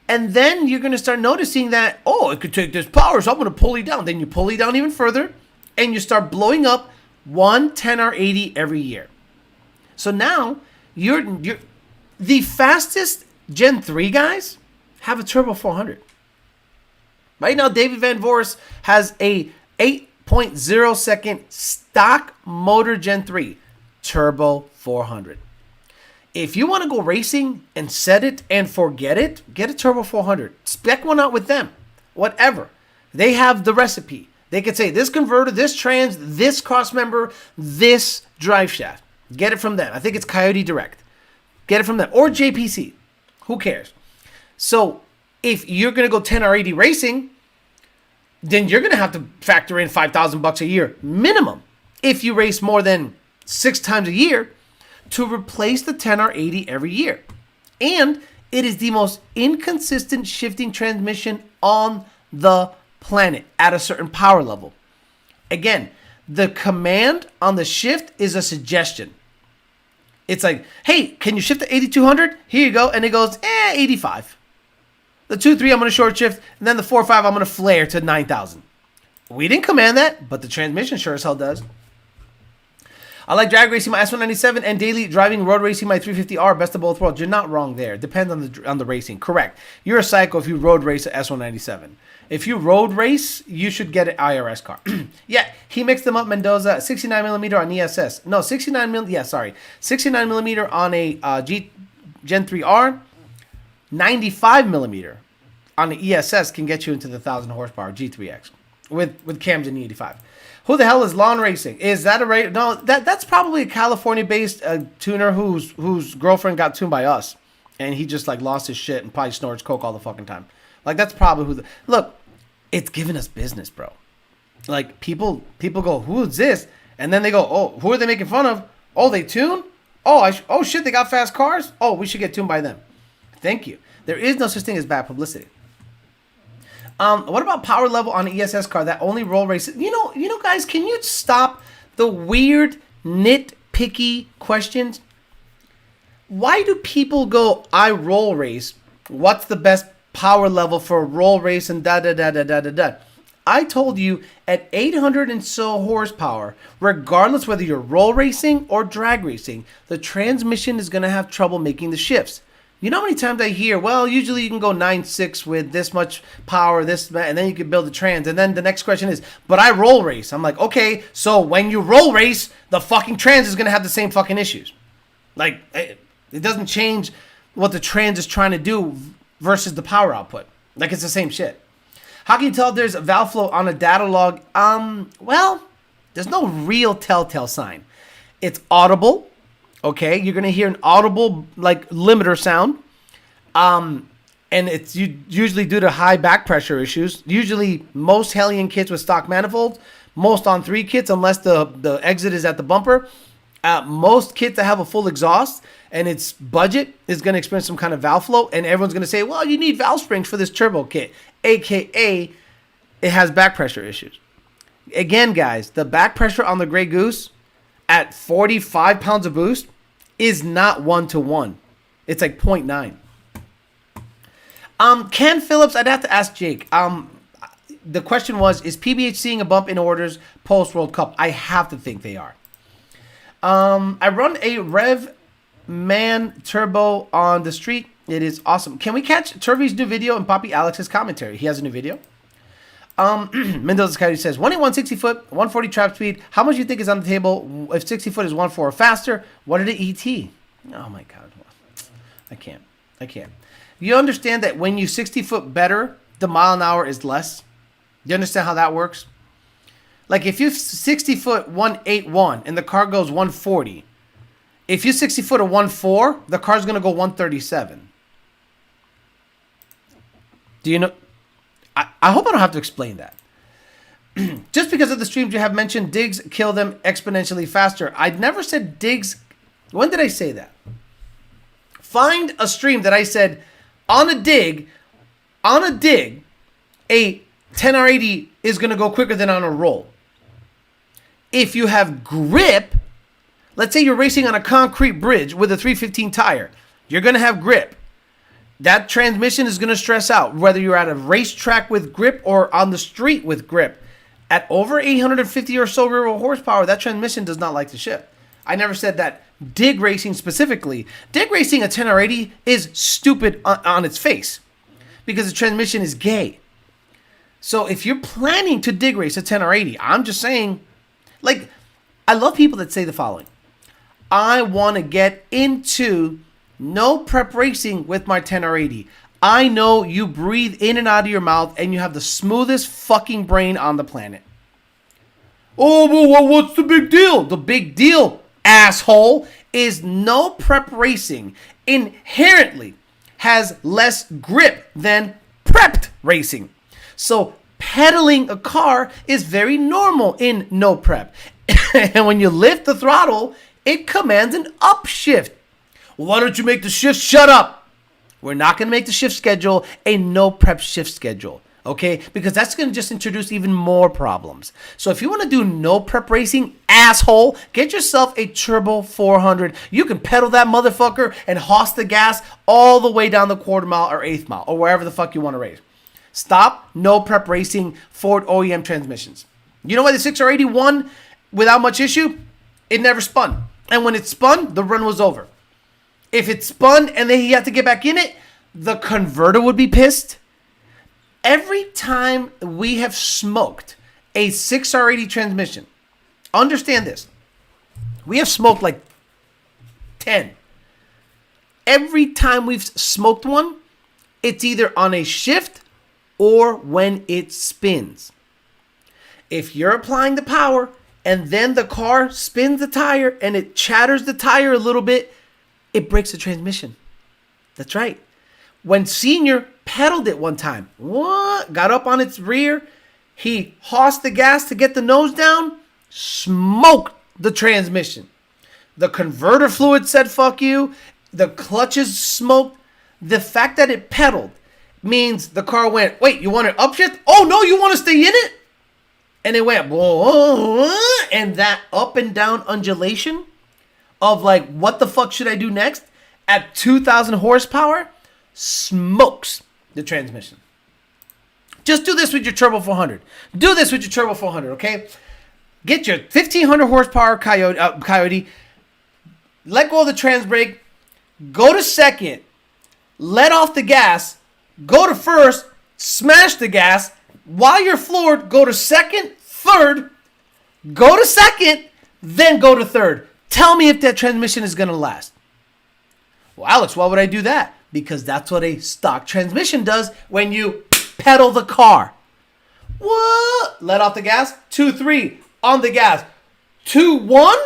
And then you're going to start noticing that, oh, it could take this power, so I'm going to pulley down. Then you pulley down even further, and you start blowing up 110R80 every year. So now you're the fastest Gen 3 guys have a turbo 400. Right now, David Van Voris has a 8.0 second stock motor Gen 3 turbo 400. If you want to go racing and set it and forget it, get a turbo 400. Spec one out with them. Whatever. They have the recipe. They could say this converter, this trans, this cross member, this drive shaft. Get it from them. I think it's Coyote Direct. Get it from them. Or JPC. Who cares? So if you're going to go 10R80 racing, then you're going to have to factor in $5,000 a year minimum if you race more than 6 times a year to replace the 10R80 every year. And it is the most inconsistent shifting transmission on the planet at a certain power level. Again, the command on the shift is a suggestion. It's like, hey, can you shift to 8200? Here you go. And it goes, 85. The 2-3, I'm going to short shift. And then the 4-5, I'm going to flare to 9,000. We didn't command that, but the transmission sure as hell does. I like drag racing my S197 and daily driving road racing my 350R. Best of both worlds. You're not wrong there. Depends on the racing. Correct. You're a psycho if you road race an S197. If you road race, you should get an IRS car. Yeah, he mixed them up. Mendoza, 69mm on ESS. No, 69mm. Yeah, sorry, 69mm on a Gen 3R. 95mm on the ESS can get you into the 1,000 horsepower G3X with cams in E85. Who the hell is Lawn Racing? Is that a race? No, that's probably a California-based tuner whose girlfriend got tuned by us, and he just like lost his shit and probably snorts coke all the fucking time. Like that's probably who. Look, it's giving us business, bro. Like people go, who is this? And then they go, oh, who are they making fun of? Oh, they tune? Oh shit, they got fast cars. Oh, we should get tuned by them. Thank you. There is no such thing as bad publicity. What about power level on an ESS car that only roll races? You know, guys, can you stop the weird, nitpicky questions? Why do people go, I roll race? What's the best power level for a roll race and da-da-da-da-da-da-da? I told you at 800 and so horsepower, regardless whether you're roll racing or drag racing, the transmission is going to have trouble making the shifts. You know how many times I hear, well, usually you can go 9.6 with this much power, and then you can build a trans. And then the next question is, but I roll race. I'm like, okay, so when you roll race, the fucking trans is going to have the same fucking issues. Like, it doesn't change what the trans is trying to do versus the power output. Like, it's the same shit. How can you tell if there's a valve flow on a data log? Well, there's no real telltale sign. It's audible. Okay, you're going to hear an audible, like, limiter sound. And it's usually due to high back pressure issues. Usually, most Hellion kits with stock manifolds, most on 3 kits, unless the exit is at the bumper. Most kits that have a full exhaust and its budget is going to experience some kind of valve flow. And everyone's going to say, well, you need valve springs for this turbo kit. AKA, it has back pressure issues. Again, guys, the back pressure on the Grey Goose at 45 pounds of boost is not 1-to-1. It's like 0.9. Ken Phillips, I'd have to ask Jake. The question was, is PBH seeing a bump in orders post World Cup? I have to think they are. I run a Rev Man Turbo on the street. It is awesome. Can we catch Turvey's new video and Poppy Alex's commentary? He has a new video. Mendoza Coyote says, 180 foot, 140 trap speed. How much do you think is on the table if 60 foot is 1.4 or faster? What did it ET? Oh my God. I can't. You understand that when you 60 foot better, the mile an hour is less? Do you understand how that works? Like if you 60 foot 181 and the car goes 140, if you 60 foot a 1.4, the car's going to go 137. Do you know? I hope I don't have to explain that. Just because of the streams you have mentioned, digs kill them exponentially faster. I never said digs. When did I say that? Find a stream that I said on a dig, a 10R80 is going to go quicker than on a roll. If you have grip, let's say you're racing on a concrete bridge with a 315 tire, you're going to have grip. That transmission is going to stress out, whether you're at a racetrack with grip or on the street with grip. At over 850 or so rear wheel horsepower, that transmission does not like to shift. I never said that dig racing specifically. Dig racing a 10R80 is stupid on its face because the transmission is gay. So if you're planning to dig race a 10R80, I'm just saying, like, I love people that say the following. I want to get into no prep racing with my 10R80. I know you breathe in and out of your mouth and you have the smoothest fucking brain on the planet. Oh, well, what's the big deal? The big deal, asshole, is no prep racing inherently has less grip than prepped racing. So pedaling a car is very normal in no prep. And when you lift the throttle, it commands an upshift. Why don't you make the shift? Shut up. We're not going to make the shift schedule a no prep shift schedule, okay? Because that's going to just introduce even more problems. So if you want to do no prep racing, asshole, get yourself a Turbo 400. You can pedal that motherfucker and hoss the gas all the way down the quarter mile or eighth mile or wherever the fuck you want to race. Stop no prep racing Ford OEM transmissions. You know why the 6R80 won without much issue? It never spun. And when it spun, the run was over. If it spun and then he had to get back in it, the converter would be pissed. Every time we have smoked a 6R80 transmission, understand this. We have smoked like 10. Every time we've smoked one, it's either on a shift or when it spins. If you're applying the power and then the car spins the tire and it chatters the tire a little bit, it breaks the transmission. That's right. When Senior pedaled it one time, got up on its rear, he hossed the gas to get the nose down, smoked the transmission. The converter fluid said fuck you. The clutches smoked. The fact that it pedaled means the car went, wait, you want an upshift? Oh no, you want to stay in it? And it went, and that up and down undulation of like, what the fuck should I do next? At 2,000 horsepower, smokes the transmission. Just do this with your Turbo 400. Do this with your Turbo 400, okay? Get your 1,500 horsepower Coyote. Let go of the trans brake. Go to second. Let off the gas. Go to first. Smash the gas. While you're floored, go to second, third. Go to second, then go to third. Tell me if that transmission is going to last. Well, Alex, why would I do that? Because that's what a stock transmission does when you pedal the car. What? Let off the gas. 2, 3 on the gas. 2, 1.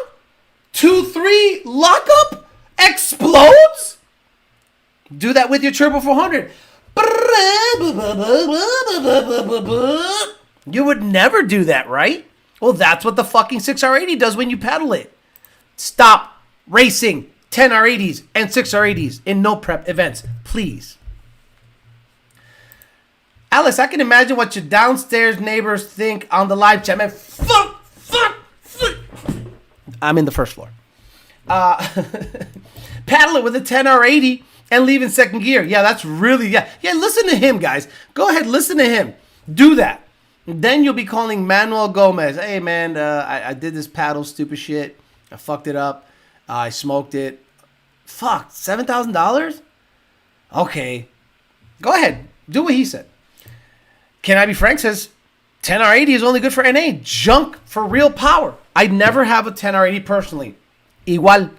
2, 3 lock up. Explodes. Do that with your Turbo 400. You would never do that, right? Well, that's what the fucking 6R80 does when you pedal it. Stop racing 10R80s and 6R80s in no prep events, please. Alice, I can imagine what your downstairs neighbors think on the live chat. Man, fuck. I'm in the first floor. Paddle it with a 10R80 and leave in second gear. Yeah, that's really, yeah, listen to him, guys. Go ahead, listen to him. Do that. Then you'll be calling Manuel Gomez. Hey, man, I did this paddle stupid shit. I fucked it up. I smoked it. Fuck, $7,000? Okay. Go ahead. Do what he said. Can I Be Frank says, 10R80 is only good for NA. Junk for real power. I never have a 10R80 personally. Igual,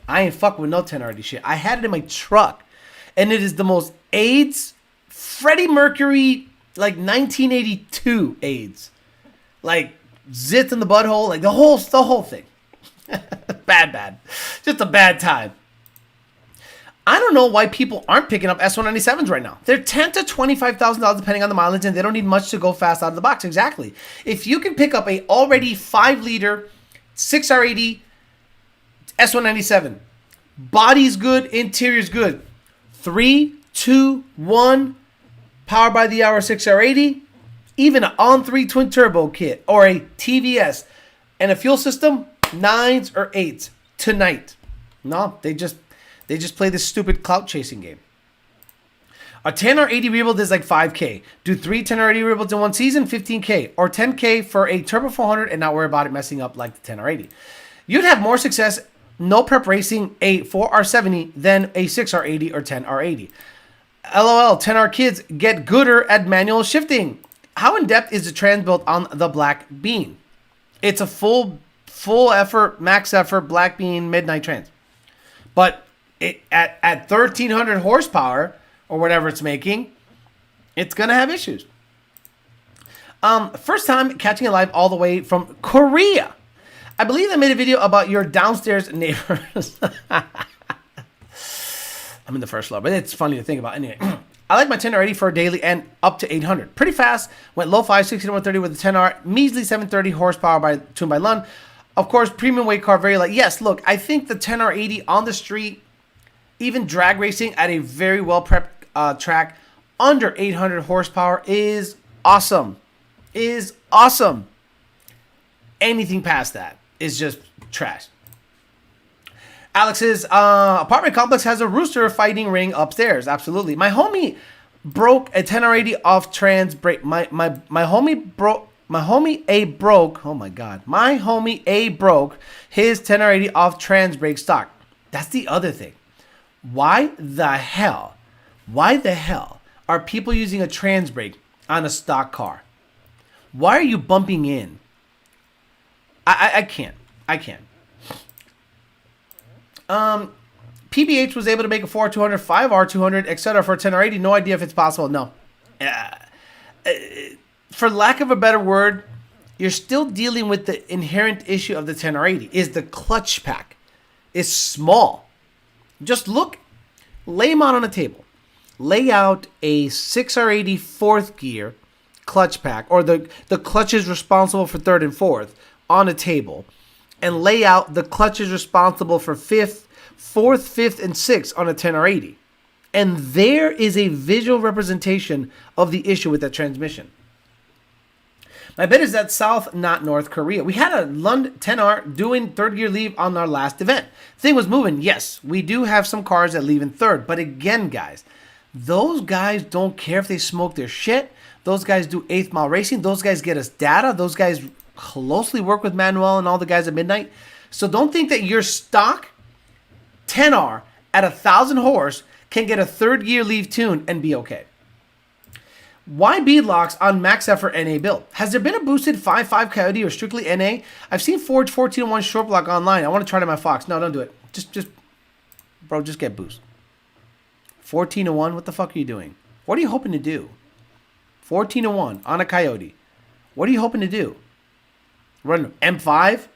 I ain't fuck with no 10R80 shit. I had it in my truck. And it is the most AIDS, Freddie Mercury, like 1982 AIDS. Like, zits in the butthole. Like, the whole thing. Bad. Just a bad time. I don't know why people aren't picking up S197s right now. They're $10,000 to $25,000 depending on the mileage, and they don't need much to go fast out of the box. Exactly. If you can pick up a already 5-liter 6R80 S197, body's good, interior's good. 3, 2, 1, power by the hour 6R80, even an on-3 twin turbo kit or a TVS, and a fuel system, 9s or 8s tonight. No, they just play this stupid clout chasing game. A 10R80 rebuild is like 5K. Do 3 10R80 rebuilds in one season, 15K. Or 10K for a Turbo 400 and not worry about it messing up like the 10R80. You'd have more success no prep racing a 4R70 than a 6R80 or 10R80. LOL, 10R kids get gooder at manual shifting. How in depth is the trans built on the Black Bean? It's a full effort, max effort Black Bean midnight trans. But at 1,300 horsepower or whatever it's making, it's going to have issues. First time catching it live all the way from Korea. I believe I made a video about your downstairs neighbors. I'm in the first floor, but it's funny to think about. Anyway, I like my 10R80 for a daily and up to 800. Pretty fast. Went low 5, 60 to 130 with the 10R. Measly 730 horsepower tuned by Lund. Of course, premium weight car, very light. Yes, look, I think the 10R80 on the street, even drag racing at a very well-prepped track, under 800 horsepower is awesome. Is awesome. Anything past that is just trash. Alex's apartment complex has a rooster fighting ring upstairs. Absolutely. My homie broke a 10R80 off trans brake. My homie A broke. Oh my god. My homie A broke his 10R80 off trans brake stock. That's the other thing. Why the hell are people using a trans brake on a stock car? Why are you bumping in? I can't. PBH was able to make a 4R200, 5R200, etc. for a 10R80. No idea if it's possible. No. For lack of a better word, you're still dealing with the inherent issue of the 10R80. Is the clutch pack is small. Just look, lay them out on a table. Lay out a 6R80 fourth gear clutch pack, or the clutches responsible for third and fourth on a table, and lay out the clutches responsible for fourth, fifth, and sixth on a 10R80. And there is a visual representation of the issue with that transmission. My bet is that South, not North Korea. We had a Lund 10R doing third gear leave on our last event. Thing was moving. Yes, we do have some cars that leave in third. But again, guys, those guys don't care if they smoke their shit. Those guys do 8th mile racing. Those guys get us data. Those guys closely work with Manuel and all the guys at Midnight. So don't think that your stock 10R at 1,000 horse can get a third gear leave tune and be okay. Why beadlocks on max effort NA build? Has there been a boosted 5.5 Coyote or strictly NA? I've seen Forge 14-1 short block online. I want to try it on my Fox. No, don't do it. Just get boost. 14-1, what the fuck are you doing? What are you hoping to do? 14-1 on a Coyote. What are you hoping to do? Run M5?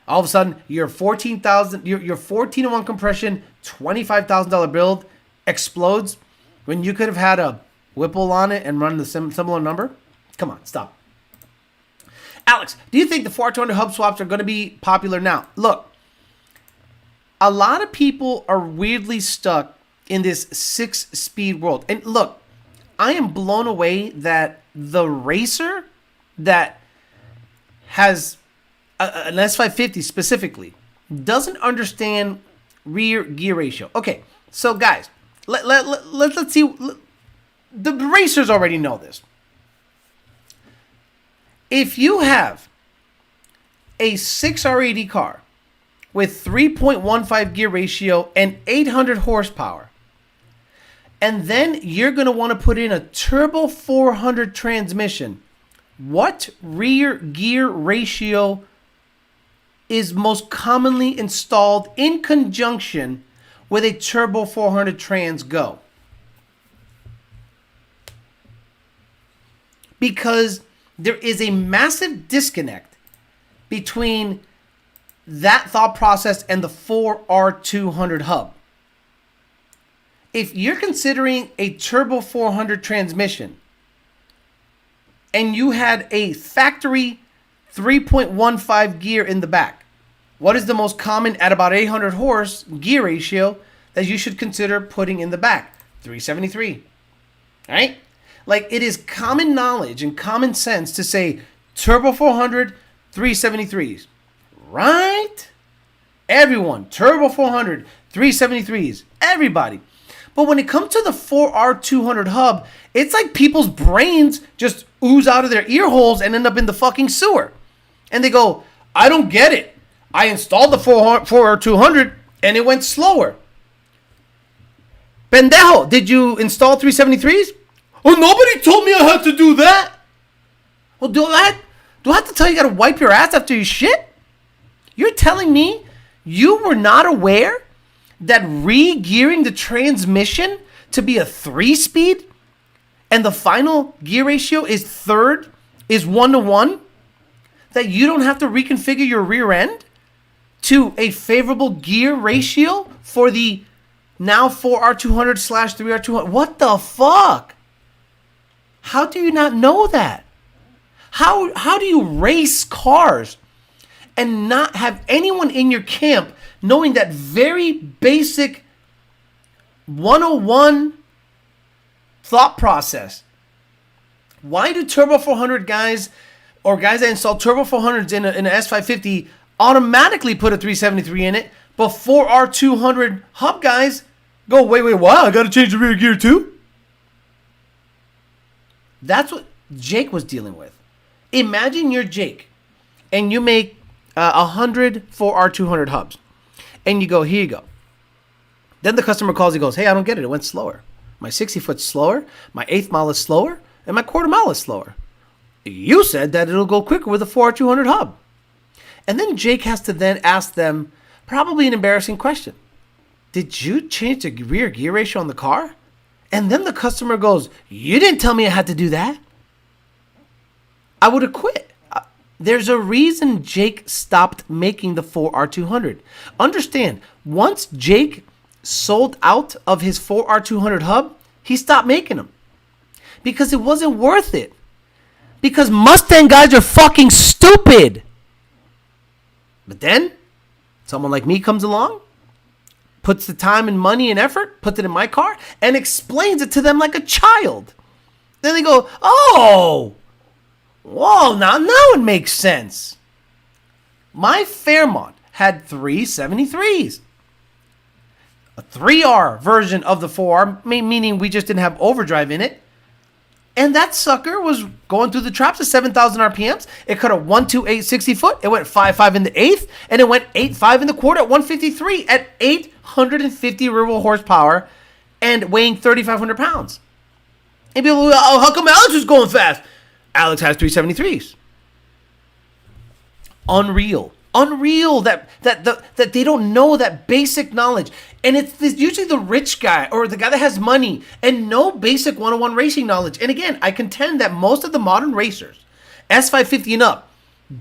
All of a sudden, your 14,000, your 14-1 compression, $25,000 build explodes when you could have had a Whipple on it and run the similar number? Come on, stop. Alex, do you think the 4R200 hub swaps are going to be popular now? Look, a lot of people are weirdly stuck in this 6-speed world. And look, I am blown away that the racer that has an S550 specifically doesn't understand rear gear ratio. Okay, so guys, let's see. The racers already know this. If you have a 6R80 car with 3.15 gear ratio and 800 horsepower, and then you're going to want to put in a turbo 400 transmission, what rear gear ratio is most commonly installed in conjunction with a turbo 400 trans go? Because there is a massive disconnect between that thought process and the 4R200 hub. If you're considering a turbo 400 transmission and you had a factory 3.15 gear in the back, what is the most common at about 800 horse gear ratio that you should consider putting in the back? 373, right? Like, it is common knowledge and common sense to say turbo 400, 373s, right? Everyone, turbo 400, 373s, everybody. But when it comes to the 4R200 hub, it's like people's brains just ooze out of their ear holes and end up in the fucking sewer. And they go, I don't get it. I installed the 4R200 and it went slower. Pendejo, did you install 373s? Oh, nobody told me I had to do that. Well, do I have to tell you got to wipe your ass after you shit? You're telling me you were not aware that re-gearing the transmission to be a 3-speed and the final gear ratio is 1-to-1, that you don't have to reconfigure your rear end to a favorable gear ratio for the now 4R200/3R200? What the fuck? How do you not know that? How do you race cars and not have anyone in your camp knowing that very basic 101 thought process? Why do Turbo 400 guys or guys that install Turbo 400s in an S550 automatically put a 373 in it, but 4R200 hub guys go, wait, what? I got to change the rear gear too? That's what Jake was dealing with. Imagine you're Jake and you make 100 4R200 hubs. And you go, here you go. Then the customer calls, he goes, hey, I don't get it. It went slower. My 60-foot's slower. My 1/8 mile is slower. And my 1/4 mile is slower. You said that it'll go quicker with a 4R200 hub. And then Jake has to then ask them probably an embarrassing question. Did you change the rear gear ratio on the car? And then the customer goes, you didn't tell me I had to do that. I would have quit. There's a reason Jake stopped making the 4R200. Understand, once Jake sold out of his 4R200 hub, he stopped making them. Because it wasn't worth it. Because Mustang guys are fucking stupid. But then, someone like me comes along, puts the time and money and effort, puts it in my car, and explains it to them like a child. Then they go, oh, whoa, now it makes sense. My Fairmont had 373s. A 3R version of the 4R, meaning we just didn't have overdrive in it. And that sucker was going through the traps at 7,000 RPMs. It cut a 128 60 foot. It went 5.5 in the 1/8, and it went 8.5 in the 1/4 at 153 at 850 rear-wheel horsepower and weighing 3,500 pounds. And people go, oh, how come Alex is going fast? Alex has 373s. Unreal that they don't know that basic knowledge. And it's usually the rich guy or the guy that has money and no basic 101 racing knowledge. And again, I contend that most of the modern racers, S550 and up,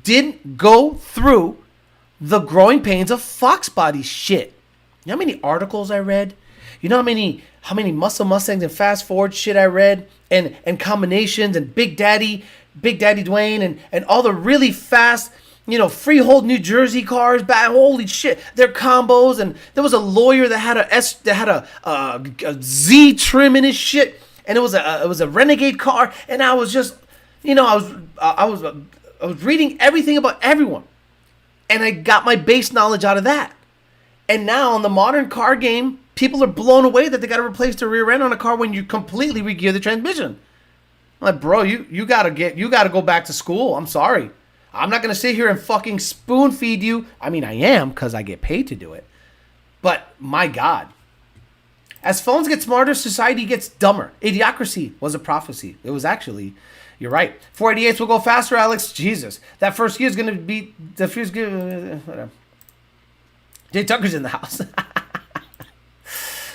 didn't go through the growing pains of Fox body shit. You know how many articles I read? You know how many muscle Mustangs and fast forward shit I read and combinations and Big Daddy Dwayne and all the really fast, freehold New Jersey cars, holy shit, their combos. And there was a lawyer that had a Z trim in his shit, and it was a Renegade car. And I was just, I was reading everything about everyone, and I got my base knowledge out of that. And now in the modern car game, people are blown away that they got to replace the rear end on a car when you completely regear the transmission. I'm like, bro, you gotta go back to school. I'm sorry. I'm not going to sit here and fucking spoon feed you. I mean, I am because I get paid to do it. But my God. As phones get smarter, society gets dumber. Idiocracy was a prophecy. It was actually, you're right. 488s will go faster, Alex. Jesus. That first gear is going to be, the first gear, whatever. Jay Tucker's in the house.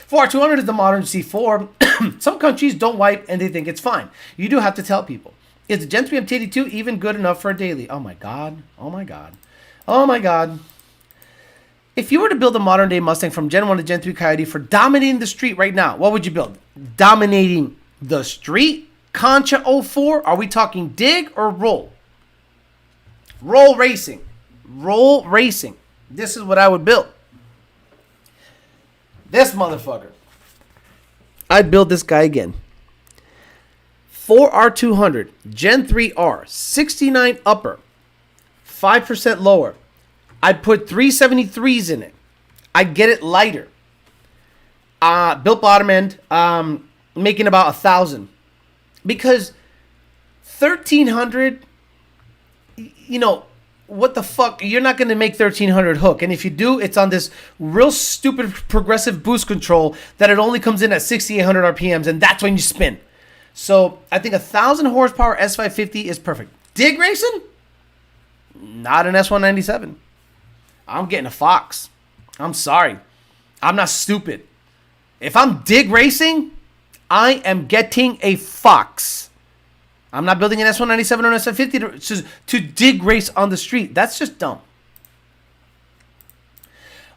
4R200 is the modern C4. Some countries don't wipe and they think it's fine. You do have to tell people. Is the Gen 3 MT82 even good enough for a daily? Oh my God. Oh my God. Oh my God. If you were to build a modern day Mustang from Gen 1 to Gen 3 Coyote for dominating the street right now, what would you build? Dominating the street? Concha 04? Are we talking dig or roll? Roll racing. Roll racing. This is what I would build. This motherfucker. I'd build this guy again. 4R200, Gen 3R, 69 upper, 5% lower. I'd put 373s in it. I'd get it lighter. built bottom end, making about 1,000, because 1,300, you know, what the fuck? You're not going to make 1,300 hook. And if you do, it's on this real stupid progressive boost control that it only comes in at 6,800 RPMs, and that's when you spin. So I think 1,000 horsepower S550 is perfect. Dig racing? Not an S197. I'm getting a Fox. I'm sorry. I'm not stupid. If I'm dig racing, I am getting a Fox. I'm not building an S197 or an S550 to dig race on the street. That's just dumb.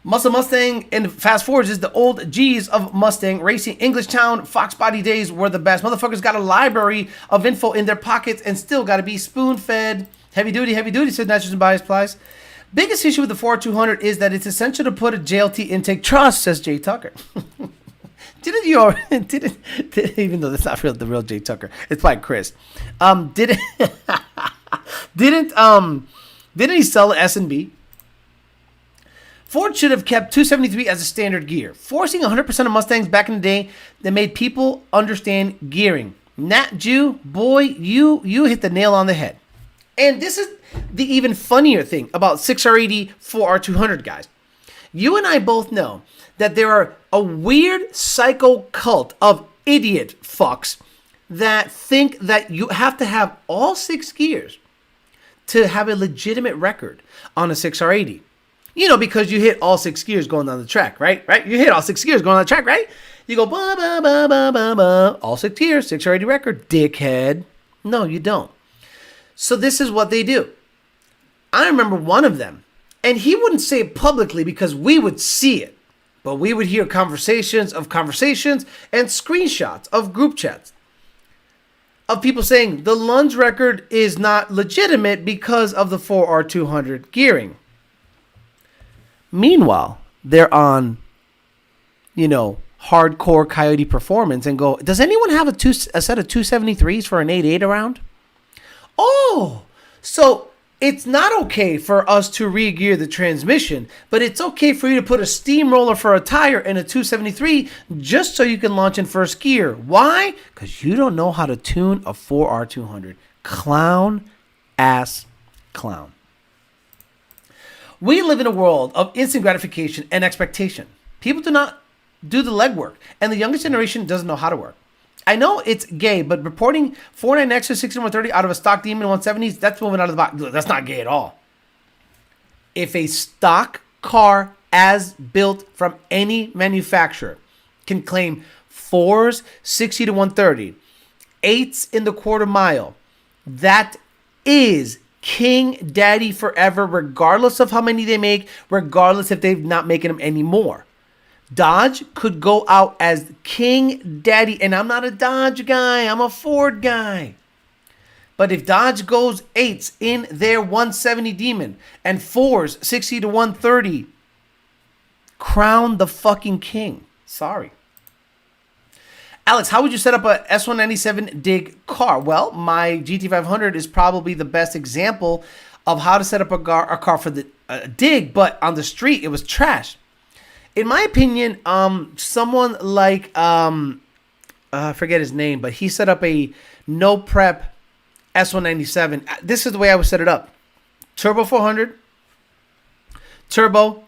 Muscle Mustang and Fast Forwards is the old G's of Mustang racing. English Town Fox body days were the best. Motherfuckers got a library of info in their pockets and still got to be spoon-fed. Heavy duty, says Nitrogen Bias Plies. Biggest issue with the 4R200 is that it's essential to put a JLT intake trust, says Jay Tucker. Didn't you already, even though that's not the real Jay Tucker, it's by Chris. Didn't he sell an S&B? Ford should have kept 273 as a standard gear, forcing 100% of Mustangs back in the day that made people understand gearing. Nat Jew, boy, you hit the nail on the head. And this is the even funnier thing about 6R80, 4R200 guys. You and I both know that there are a weird psycho cult of idiot fucks that think that you have to have all 6 gears to have a legitimate record on a 6R80. You know, because you hit all 6 gears going down the track, right? Right? You hit all 6 gears going on the track, right? You go, ba, ba, ba, ba, ba, ba. All 6 gears, 6R80 record, dickhead. No, you don't. So this is what they do. I remember one of them, and he wouldn't say it publicly because we would see it, but we would hear conversations and screenshots of group chats of people saying the Lund's record is not legitimate because of the 4R200 gearing. Meanwhile, they're on, hardcore Coyote Performance and go, does anyone have a set of 273s for an 8.8 around? Oh, so it's not okay for us to re-gear the transmission, but it's okay for you to put a steamroller for a tire in a 273 just so you can launch in first gear. Why? Because you don't know how to tune a 4R200. Clown ass clown. We live in a world of instant gratification and expectation. People do not do the legwork, and the youngest generation doesn't know how to work. I know it's gay, but reporting 49X or 6130 out of a stock Demon 170s, that's moving out of the box. That's not gay at all. If a stock car as built from any manufacturer can claim 4s 60 to 130, 8s in the quarter mile, that is King Daddy forever, regardless of how many they make, regardless if they're not making them anymore. Dodge could go out as King Daddy, and I'm not a Dodge guy, I'm a Ford guy. But if Dodge goes 8s in their 170 Demon and 4s 60 to 130, crown the fucking king. Sorry. Alex, how would you set up a S197 dig car? Well, my GT500 is probably the best example of how to set up a car for the dig, but on the street, it was trash. In my opinion, someone like, I forget his name, but he set up a no prep S197. This is the way I would set it up. Turbo 400, turbo,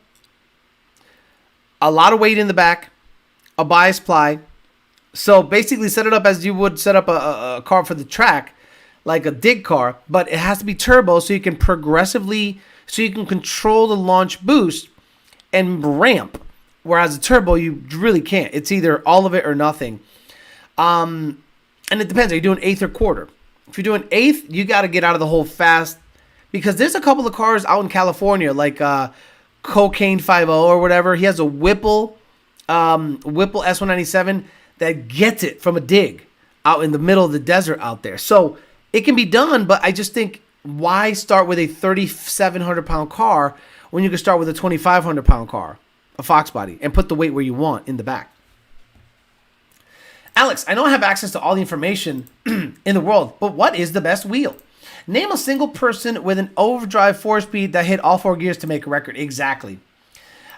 a lot of weight in the back, a bias ply. So basically set it up as you would set up a car for the track, like a dig car, but it has to be turbo so you can control the launch boost and ramp. Whereas a turbo, you really can't. It's either all of it or nothing. And it depends. Are you doing 8th or quarter? If you're doing 8th, you got to get out of the hole fast, because there's a couple of cars out in California, like Cocaine 50 or whatever. He has a Whipple S197 that gets it from a dig out in the middle of the desert out there. So it can be done, but I just think, why start with a 3,700-pound car when you can start with a 2,500-pound car, a Fox body, and put the weight where you want in the back? Alex, I know I have access to all the information in the world, but what is the best wheel? Name a single person with an overdrive 4-speed that hit all 4 gears to make a record. Exactly.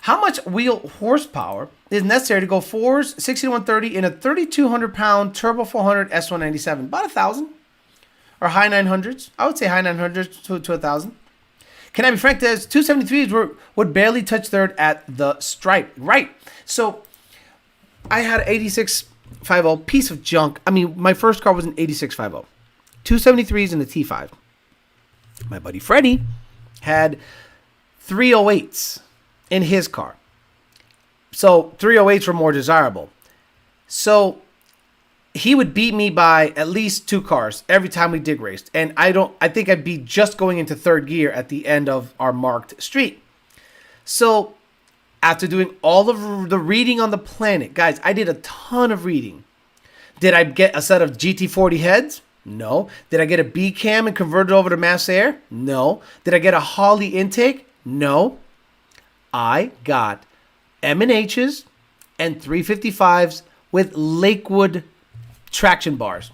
How much wheel horsepower is necessary to go 4s, 60 to 130 in a 3,200-pound Turbo 400 S197? About 1,000. Or high 900s. I would say high 900s to 1,000. Can I be frank? There's 273s would barely touch third at the stripe. Right. So I had an 8650 piece of junk. I mean, my first car was an 8650. 273s in the T5. My buddy Freddie had 308s in his car. So 308s were more desirable. So he would beat me by at least 2 cars every time we dig raced. And I think I'd be just going into third gear at the end of our marked street. So after doing all of the reading on the planet, guys, I did a ton of reading. Did I get a set of GT40 heads? No. Did I get a B cam and convert it over to mass air? No. Did I get a Holley intake? No. I got M&H's and 355s with Lakewood traction bars.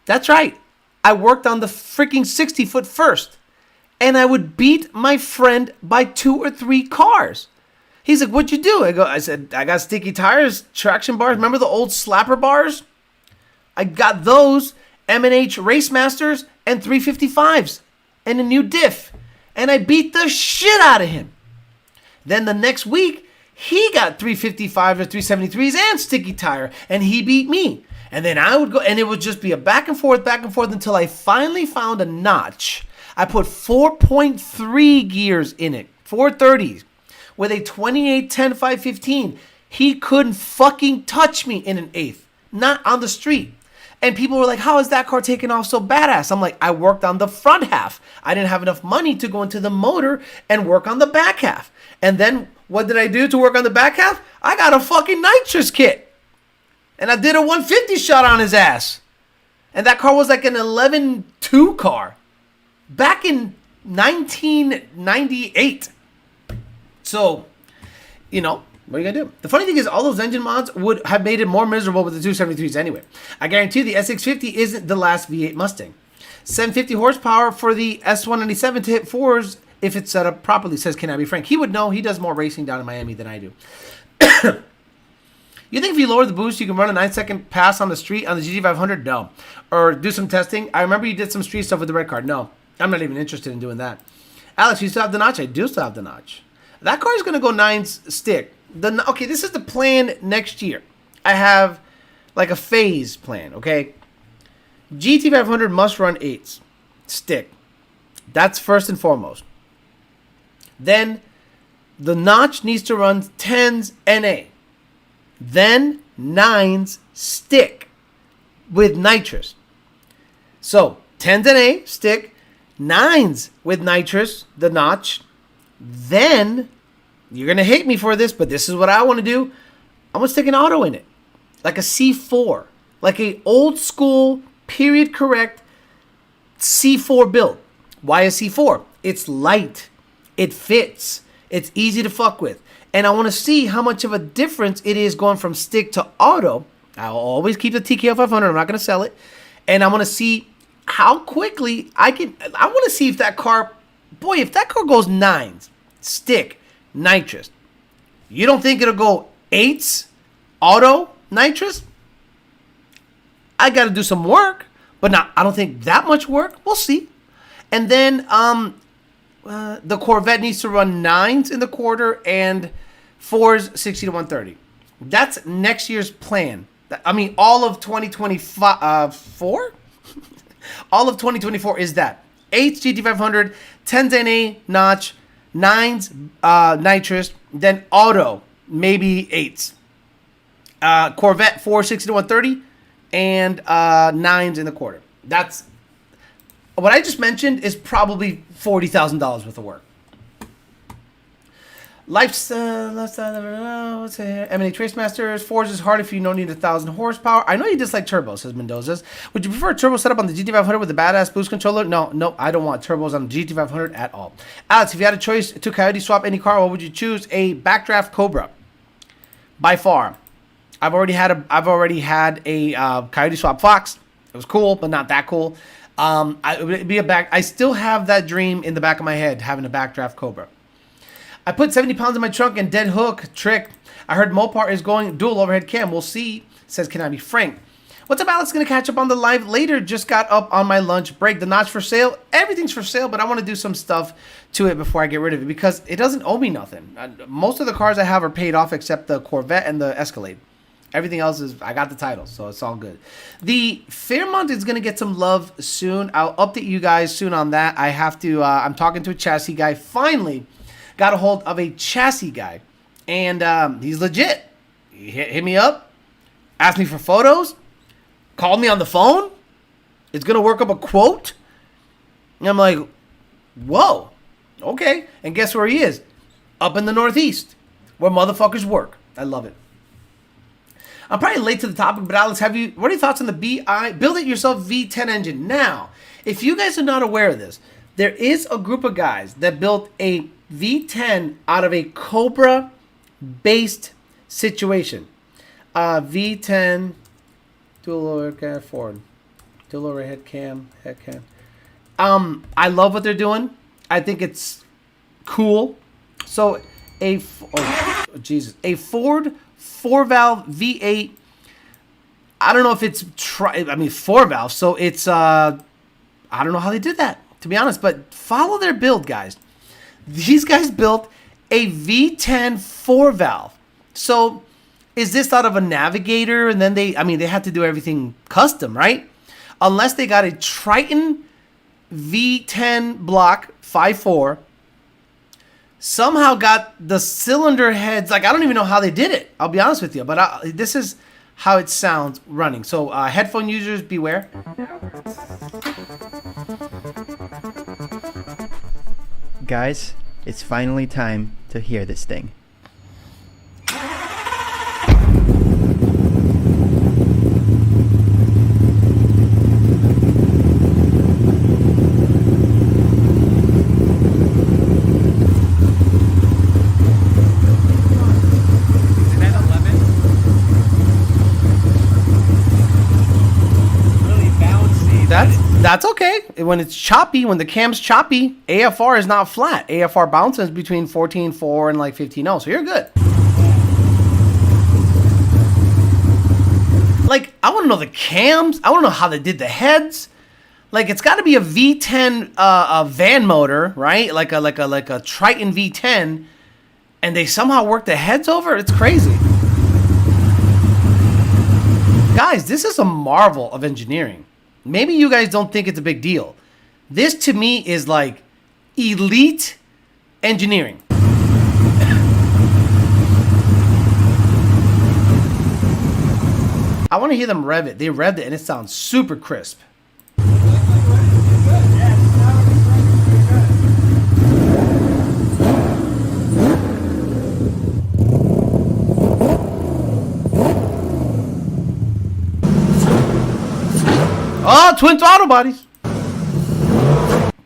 That's right. I worked on the freaking 60-foot first. And I would beat my friend by 2 or 3 cars. He's like, what'd you do? I said, I got sticky tires, traction bars. Remember the old slapper bars? I got those, M&H Race Masters, and 355s, and a new diff. And I beat the shit out of him. Then the next week, he got 355s or 373s and sticky tire, and he beat me. And then I would go, and it would just be a back and forth until I finally found a notch. I put 4.3 gears in it, 430s, with a 2810 515. He couldn't fucking touch me in an eighth, not on the street. And people were like, how is that car taking off so badass? I'm like, I worked on the front half. I didn't have enough money to go into the motor and work on the back half. And then what did I do to work on the back half? I got a fucking nitrous kit. And I did a 150 shot on his ass. And that car was like an 11.2 car. Back in 1998. So, you know, what are you going to do? The funny thing is all those engine mods would have made it more miserable with the 273s anyway. I guarantee the S650 isn't the last V8 Mustang. 750 horsepower for the S197 to hit 4s if it's set up properly, says Can I Be Frank. He would know. He does more racing down in Miami than I do. You think if you lower the boost, you can run a 9-second pass on the street on the GT500? No. Or do some testing? I remember you did some street stuff with the red card. No. I'm not even interested in doing that. Alex, you still have the notch? I do still have the notch. That car is going to go 9s stick. Okay, this is the plan next year. I have like a phase plan, okay? GT500 must run 8s stick. That's first and foremost. Then the notch needs to run 10s NA. Then 9s stick with nitrous. So 10s NA stick, 9s with nitrous, the notch. Then you're going to hate me for this, but this is what I want to do. I'm going to stick an auto in it. Like a C4. Like a old school, period correct C4 build. Why a C4? It's light. It fits. It's easy to fuck with. And I want to see how much of a difference it is going from stick to auto. I'll always keep the TKO 500. I'm not going to sell it. And I want to see how quickly I want to see if that car, boy, if that car goes 9s, stick, nitrous. You don't think it'll go 8s, auto, nitrous? I got to do some work, but I don't think that much work. We'll see. And then the Corvette needs to run 9s in the quarter and 4s 60 to 130. That's next year's plan. I mean, all of 2024? All of 2024 is that. 8s GT500, 10s NA notch, 9s nitrous, then auto, maybe 8s. Corvette 460 to 130 and 9s in the quarter. That's what I just mentioned is probably $40,000 worth of work. Lifestyle, what's here? M&A Race Masters. 4s is hard if you don't need 1,000 horsepower. I know you dislike turbos, says Mendoza's. Would you prefer a turbo setup on the GT500 with a badass boost controller? No, I don't want turbos on the GT500 at all. Alex, if you had a choice to coyote swap any car, what would you choose? A backdraft Cobra. By far. I've already had a coyote swap Fox. It was cool, but not that cool. It would be I still have that dream in the back of my head, having a backdraft Cobra. I put 70 pounds in my trunk and dead hook trick. I heard Mopar is going dual overhead cam. We'll see, says Konami Frank. What's up, Alex? Gonna catch up on the live later. Just got up on my lunch break. The notch for sale. Everything's for sale, but I want to do some stuff to it before I get rid of it because it doesn't owe me nothing. Most of the cars I have are paid off except the Corvette and the Escalade. Everything else is, I got the title, so it's all good. The Fairmont is going to get some love soon. I'll update you guys soon on that. I have to, I'm talking to a chassis guy. Finally got a hold of a chassis guy, and he's legit. He hit me up, asked me for photos, called me on the phone. It's going to work up a quote. And I'm like, whoa, okay. And guess where he is? Up in the Northeast, where motherfuckers work. I love it. I'm probably late to the topic, but Alex, what are your thoughts on the Build It Yourself V10 engine? Now, if you guys are not aware of this, there is a group of guys that built a V10 out of a Cobra-based situation. V10, dual overhead Ford, dual overhead cam, head cam. I love what they're doing. I think it's cool. So a Ford 4-valve V8. I don't know if it's 4-valve, so it's I don't know how they did that, to be honest, but follow their build, guys. These guys built a V10 4-valve. So is this out of a Navigator, and then they had to do everything custom, right? Unless they got a Triton V10 block 5.4, somehow got the cylinder heads, like I don't even know how they did it, I'll be honest with you, but this is how it sounds running. So headphone users, beware. Guys, it's finally time to hear this thing. That's okay. When it's choppy, when the cam's choppy, AFR is not flat. AFR bounces between 14.4 and like 15.0, so you're good. Like, I want to know the cams. I want to know how they did the heads. Like, it's got to be a V10 van motor, right? Like a Triton V10, and they somehow worked the heads over. It's crazy. Guys, this is a marvel of engineering. Maybe you guys don't think it's a big deal. This, to me, is like elite engineering. I want to hear them rev it. They revved it, and it sounds super crisp. Oh, twin throttle bodies.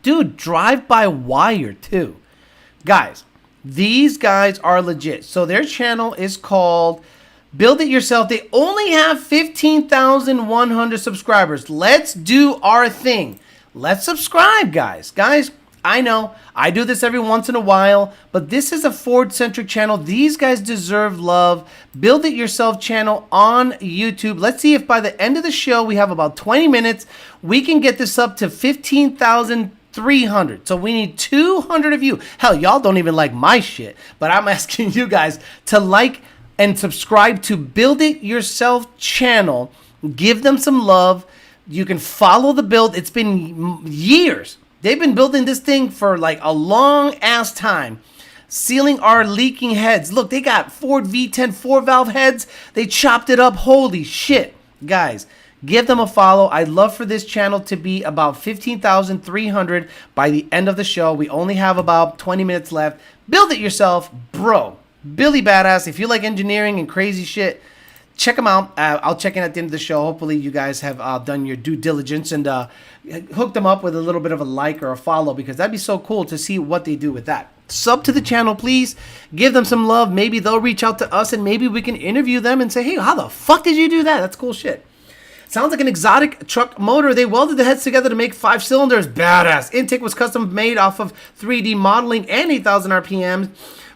Dude, drive-by-wire, too. Guys, these guys are legit. So their channel is called Build It Yourself. They only have 15,100 subscribers. Let's do our thing. Let's subscribe, guys. Guys, I know I do this every once in a while, but this is a Ford-centric channel. These guys deserve love. Build It Yourself channel on YouTube. Let's see if by the end of the show, we have about 20 minutes, we can get this up to 15,300. So we need 200 of you. Hell, y'all don't even like my shit, but I'm asking you guys to like and subscribe to Build It Yourself channel. Give them some love. You can follow the build. It's been years. They've been building this thing for like a long ass time. Sealing our leaking heads. Look, they got Ford V10 4-valve heads. They chopped it up. Holy shit. Guys, give them a follow. I'd love for this channel to be about 15,300 by the end of the show. We only have about 20 minutes left. Build It Yourself, bro. Billy Badass. If you like engineering and crazy shit, check them out. I'll check in at the end of the show. Hopefully you guys have done your due diligence and hooked them up with a little bit of a like or a follow, because that'd be so cool to see what they do with that. Sub to the channel, please. Give them some love. Maybe they'll reach out to us and maybe we can interview them and say, hey, how the fuck did you do that? That's cool shit. Sounds like an exotic truck motor. They welded the heads together to make 5 cylinders. Badass. Intake was custom made off of 3D modeling and 8,000 RPMs.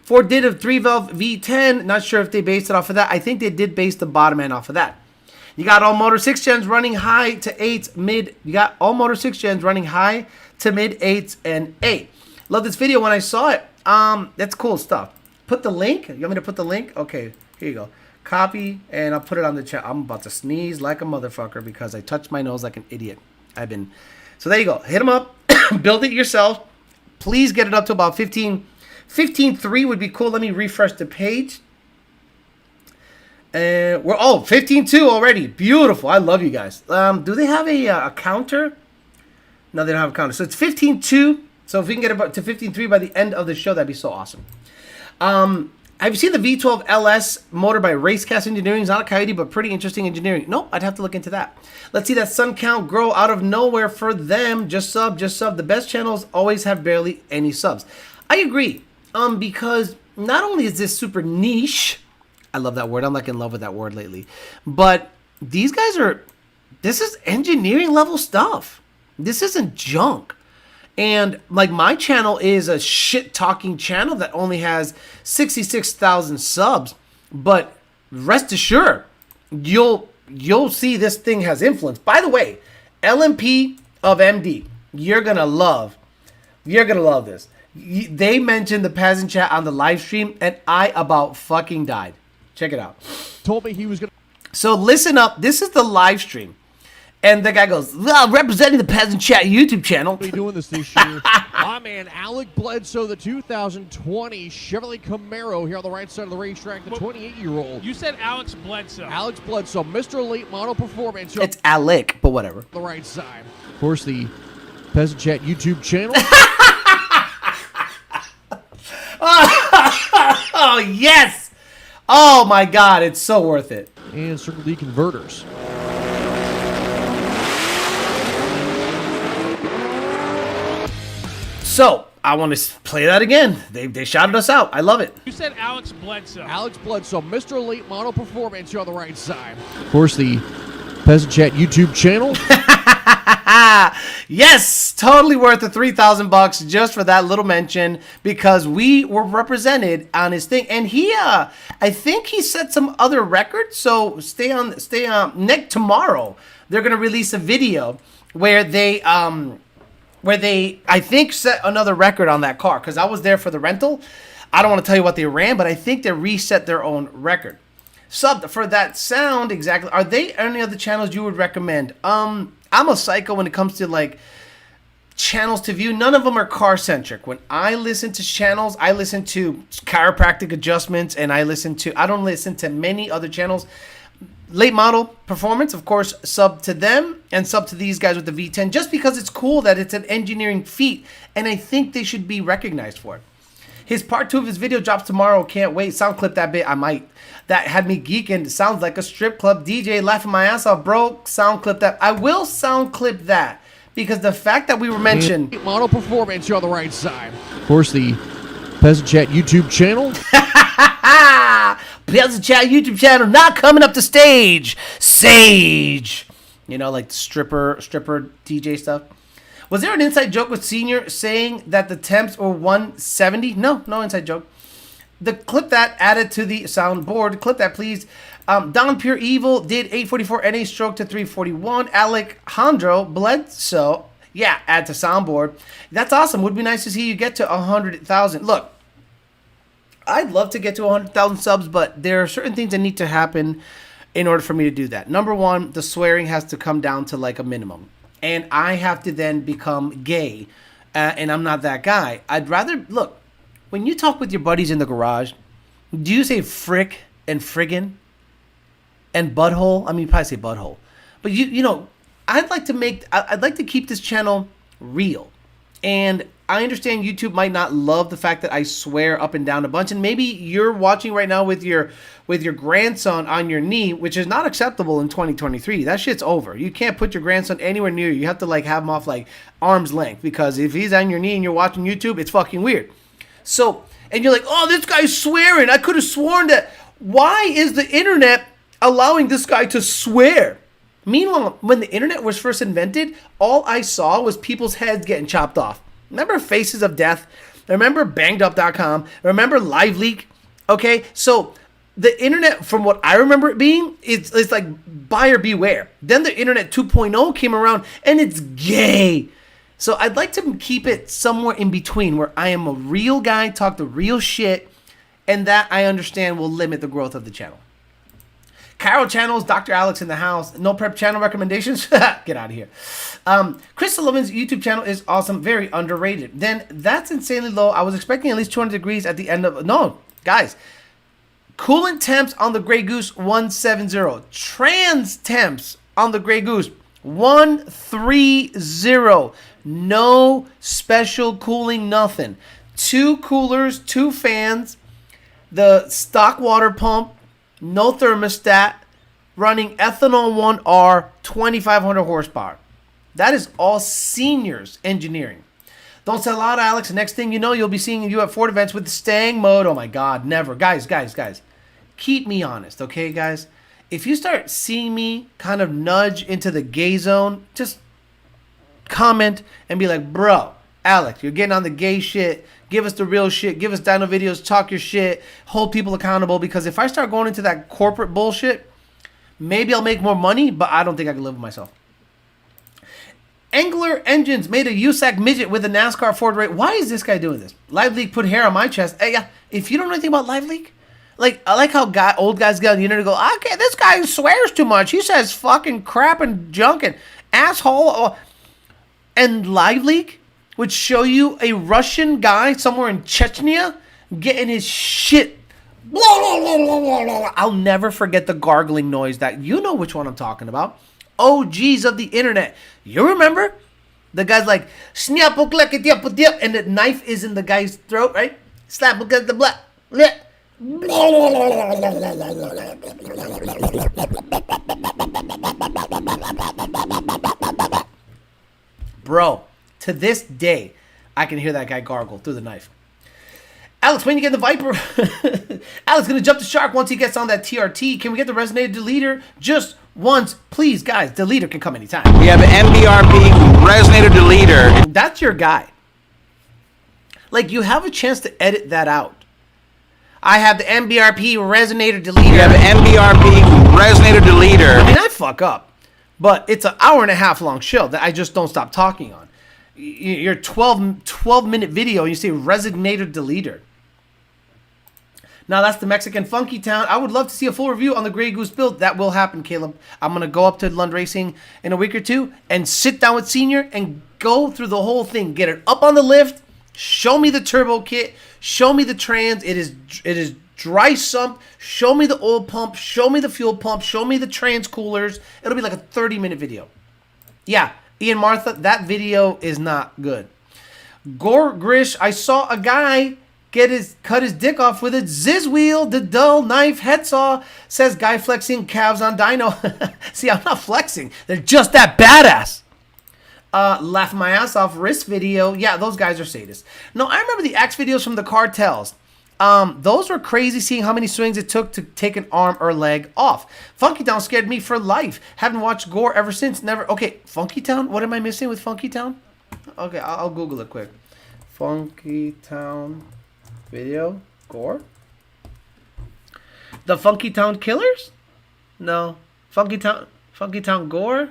Ford did a 3-valve V10. Not sure if they based it off of that. I think they did base the bottom end off of that. You got all motor 6 gens running high to 8s, mid. You got all motor 6 gens running high to mid 8s and 8. Love this video when I saw it. That's cool stuff. Put the link. You want me to put the link? Okay, here you go. Copy, and I'll put it on the chat. I'm about to sneeze like a motherfucker because I touched my nose like an idiot. So there you go. Hit them up. Build it yourself. Please get it up to about 15.3 would be cool. Let me refresh the page. And we're 15.2 already. Beautiful. I love you guys. Do they have a counter? No, they don't have a counter. So it's 15.2. So if we can get about to 15.3 by the end of the show, that'd be so awesome. Have you seen the V12 LS motor by Racecast Engineering? It's not a Coyote, but pretty interesting engineering. Nope, I'd have to look into that. Let's see that sun count grow out of nowhere for them. Just sub. The best channels always have barely any subs. I agree. Because not only is this super niche, I love that word. I'm like in love with that word lately. But these guys this is engineering level stuff. This isn't junk. And like my channel is a shit talking channel that only has 66,000 subs. But rest assured, you'll see this thing has influence. By the way, LMP of MD, you're gonna love this. They mentioned the peasant chat on the live stream, and I about fucking died. Check it out. Told me he was gonna. So listen up. This is the live stream. And the guy goes, well, representing the Peasant Chat YouTube channel. Be doing this year. My man, Alec Bledsoe, the 2020 Chevrolet Camaro here on the right side of the racetrack, the 28-year-old. You said Alex Bledsoe. Alex Bledsoe, Mr. Late Model Performance. It's Alec, but whatever. The right side. Of course, the Peasant Chat YouTube channel. Oh, yes. Oh, my God. It's so worth it. And Circle D Converters. So, I want to play that again. They shouted us out. I love it. You said Alex Bledsoe. Alex Bledsoe, Mr. Late Model Performance here on the right side. Of course, the Peasant Chat YouTube channel. Yes, totally worth the $3,000 just for that little mention because we were represented on his thing, and I think he set some other records. So stay on. Next tomorrow, they're gonna release a video where they I think set another record on that car because I was there for the rental. I don't want to tell you what they ran, but I think they reset their own record. Sub for that sound exactly. Are there any other channels you would recommend? I'm a psycho when it comes to like channels to view. None of them are car centric. When I listen to channels, I listen to chiropractic adjustments, and I don't listen to many other channels. Late Model Performance, of course, sub to them and sub to these guys with the V10 just because it's cool that it's an engineering feat, and I think they should be recognized for it. His part 2 of his video drops tomorrow. Can't wait. Sound clip that bit. I might. That had me geeking. Sounds like a strip club DJ laughing my ass off, bro. Sound clip that. I will sound clip that because the fact that we were mentioned. Model Performance here on the right side. Of course, the Peasant Chat YouTube channel. Peasant Chat YouTube channel not coming up to stage. Sage. You know, like the stripper DJ stuff. Was there an inside joke with Senior saying that the temps were 170? No inside joke. The clip that added to the soundboard. Clip that, please. Don Pure Evil did 844 NA stroke to 341. Alejandro Bledsoe. Yeah, add to soundboard. That's awesome. Would be nice to see you get to 100,000. Look, I'd love to get to 100,000 subs, but there are certain things that need to happen in order for me to do that. Number one, the swearing has to come down to like a minimum. And I have to then become gay. And I'm not that guy. I'd rather, look, when you talk with your buddies in the garage, do you say frick and friggin' and butthole? I mean, you probably say butthole. But you know, I'd like to keep this channel real. And I understand YouTube might not love the fact that I swear up and down a bunch, and maybe you're watching right now with your grandson on your knee, which is not acceptable in 2023. That shit's over. You can't put your grandson anywhere near you. You have to like have him off like arm's length because if he's on your knee and you're watching YouTube, it's fucking weird. So, and you're like, oh, this guy's swearing. I could have sworn that. Why is the internet allowing this guy to swear? Meanwhile, when the internet was first invented, all I saw was people's heads getting chopped off. Remember Faces of Death? Remember bangedup.com? Remember LiveLeak? Okay, so the internet, from what I remember it being, it's like buyer beware. Then the internet 2.0 came around, and it's gay. So I'd like to keep it somewhere in between, where I am a real guy, talk the real shit, and that I understand will limit the growth of the channel. Carol channels, Dr. Alex in the house. No prep channel recommendations? Get out of here. Chris Sullivan's YouTube channel is awesome, very underrated. Then that's insanely low. I was expecting at least 200 degrees at the end of... No, guys. Coolant temps on the Grey Goose, 170. Trans temps on the Grey Goose, 130. No special cooling, nothing. 2 coolers, 2 fans, the stock water pump, no thermostat, running ethanol 1R, 2,500 horsepower. That is all seniors engineering. Don't sell out, Alex. Next thing you know, you'll be seeing you at Ford events with the Stang mode. Oh my God, never. Guys. Keep me honest, okay, guys? If you start seeing me kind of nudge into the gay zone, just comment and be like, bro, Alex, you're getting on the gay shit. Give us the real shit. Give us dyno videos. Talk your shit. Hold people accountable. Because if I start going into that corporate bullshit, maybe I'll make more money, but I don't think I can live with myself. Angler Engines made a USAC midget with a NASCAR Ford rate. Why is this guy doing this? LiveLeak put hair on my chest. Hey, yeah, if you don't know anything about LiveLeak, like, I like how old guys get on the internet and go, okay, this guy swears too much. He says fucking crap and junk and asshole. And LiveLeak would show you a Russian guy somewhere in Chechnya getting his shit. I'll never forget the gargling noise that, you know which one I'm talking about. OGs of the internet. You remember? The guy's like, and the knife is in the guy's throat, right? Slap because the blood. Bro, to this day, I can hear that guy gargle through the knife. Alex, when you get the Viper? Alex gonna jump the shark once he gets on that TRT. Can we get the resonator deleter just once? Please, guys, deleter can come anytime. We have an MBRP resonator deleter. That's your guy. Like, you have a chance to edit that out. I have the MBRP resonator deleter. We have an MBRP resonator deleter. I mean, I fuck up. But it's an hour and a half long show that I just don't stop talking on. Your 12-minute video, and you say resonator deleter. Now, that's the Mexican Funky Town. I would love to see a full review on the Grey Goose build. That will happen, Caleb. I'm going to go up to Lund Racing in a week or two and sit down with Senior and go through the whole thing. Get it up on the lift. Show me the turbo kit. Show me the trans. It is dry sump. Show me the oil pump. Show me the fuel pump. Show me the trans coolers. It'll be like a 30-minute video. Yeah, Ian Martha, that video is not good. Gore Grish, I saw a guy cut his dick off with a Ziz wheel, the dull knife head saw. Says guy flexing calves on dyno. See, I'm not flexing. They're just that badass. Laugh my ass off wrist video. Yeah, those guys are sadists. No, I remember the Axe videos from the cartels. Those were crazy, seeing how many swings it took to take an arm or leg off. Funky Town scared me for life. Haven't watched Gore ever since. Never. Okay, Funky Town? What am I missing with Funky Town? Okay, I'll Google it quick. Funky Town video. Gore? The Funky Town Killers? No. Funky Town Gore?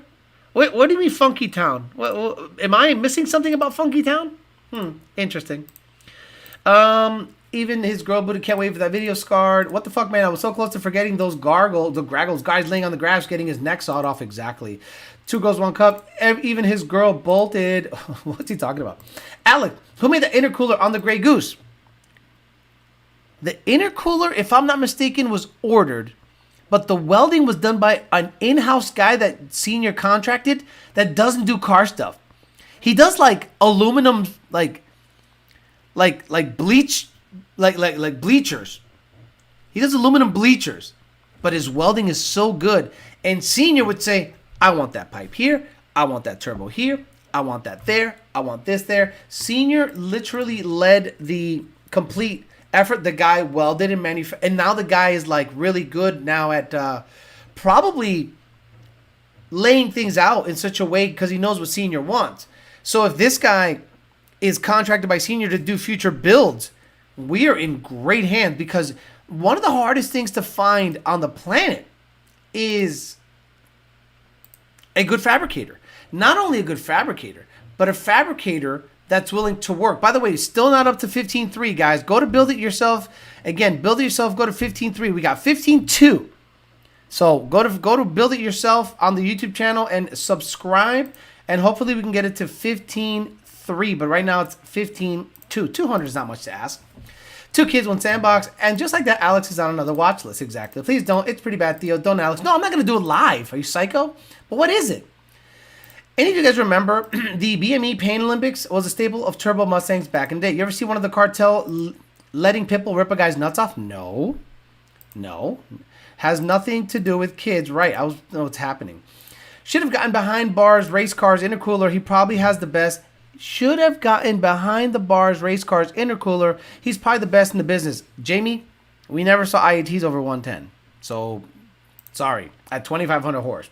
Wait, what do you mean Funky Town? What, am I missing something about Funky Town? Interesting. Even his girl booty can't wait for that video scarred. What the fuck, man? I was so close to forgetting those graggles. Guys laying on the grass getting his neck sawed off. Exactly. 2 girls, 1 cup. Even his girl bolted. What's he talking about? Alec, who made the intercooler on the Grey Goose? The intercooler, if I'm not mistaken, was ordered, but the welding was done by an in-house guy that Senior contracted that doesn't do car stuff. He does like aluminum, like bleach, like bleachers. He does aluminum bleachers, but his welding is so good. And Senior would say, I want that pipe here. I want that turbo here. I want that there. I want this there. Senior literally led the complete effort. The guy welded and manufactured, and now the guy is like really good now at probably laying things out in such a way because he knows what Senior wants. So if this guy is contracted by Senior to do future builds, we are in great hands, because one of the hardest things to find on the planet is a good fabricator. Not only a good fabricator, but a fabricator that's willing to work. By the way, still not up to 15.3, guys. Go to Build It Yourself. Again, Build It Yourself, go to 15.3. We got 15.2. So go to Build It Yourself on the YouTube channel and subscribe, and hopefully we can get it to 15.3. But right now it's 15.2. 200 is not much to ask. 2 kids, 1 sandbox, and just like that, Alex is on another watch list. Exactly. Please don't. It's pretty bad, Theo. Don't, Alex. No, I'm not going to do it live. Are you psycho? But what is it? Any of you guys remember the BME Pain Olympics was a staple of turbo Mustangs back in the day? You ever see one of the cartel letting Pitbull rip a guy's nuts off? No. No. Has nothing to do with kids. Right. I know what's happening. Should have gotten behind bars, race cars, intercooler. He probably has the best. Should have gotten behind the bars, race cars, intercooler. He's probably the best in the business. Jamie, we never saw IATs over 110. So, sorry. At 2,500 horse.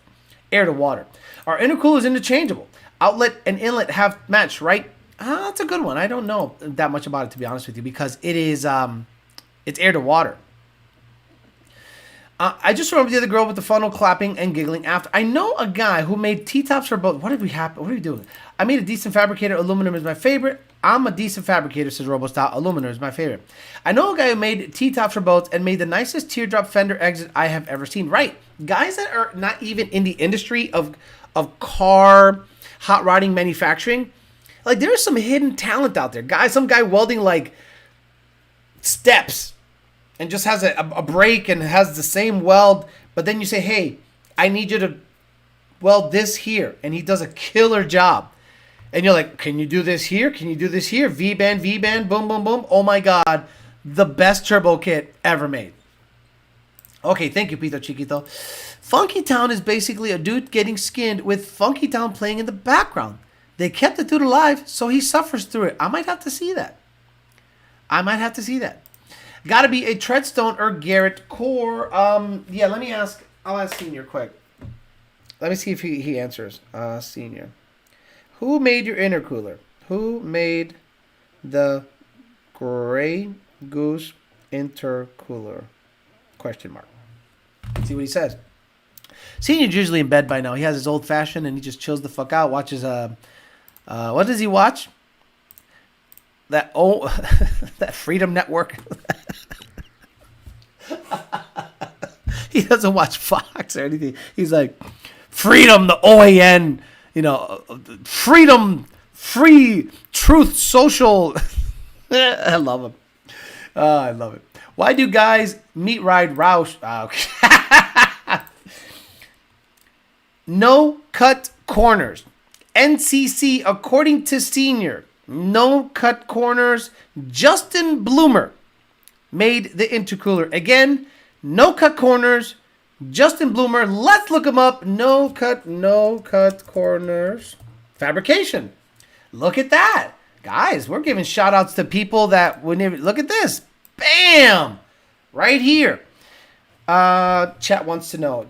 Air to water. Our intercooler is interchangeable. Outlet and inlet have matched, right? That's a good one. I don't know that much about it, to be honest with you, because it is it's air to water. I just remember the other girl with the funnel clapping and giggling after. I know a guy who made T-tops for both. What did we happen? What are we doing? I made a decent fabricator. Aluminum is my favorite. I'm a decent fabricator, says RoboStyle. Aluminum is my favorite. I know a guy who made T-tops for boats and made the nicest teardrop fender exit I have ever seen. Right. Guys that are not even in the industry of car hot rodding manufacturing. Like, there's some hidden talent out there. Some guy welding like steps and just has a brake and has the same weld. But then you say, hey, I need you to weld this here. And he does a killer job. And you're like, can you do this here? Can you do this here? V-band, boom, boom, boom. Oh my God. The best turbo kit ever made. Okay, thank you, Pito Chiquito. Funky Town is basically a dude getting skinned with Funky Town playing in the background. They kept the dude alive, so he suffers through it. I might have to see that. Got to be a Treadstone or Garrett core. Yeah, let me ask. I'll ask Senior quick. Let me see if he answers. Senior. Who made your intercooler? Who made the Grey Goose intercooler? Question mark. Let's see what he says. Senior's usually in bed by now. He has his old fashioned and he just chills the fuck out. Watches what does he watch? That that Freedom Network. He doesn't watch Fox or anything. He's like, Freedom, the OAN, Freedom, Free, Truth, Social. I love him. I love it. Why do guys meat ride Roush? Okay. No cut corners. NCC, according to Senior. No cut corners. Justin Bloomer made the intercooler. Again, no cut corners. Justin Bloomer. Let's look him up. No cut corners. Fabrication. Look at that. Guys, we're giving shout outs to people that wouldn't even look at this. Bam! Right here. Chat wants to know.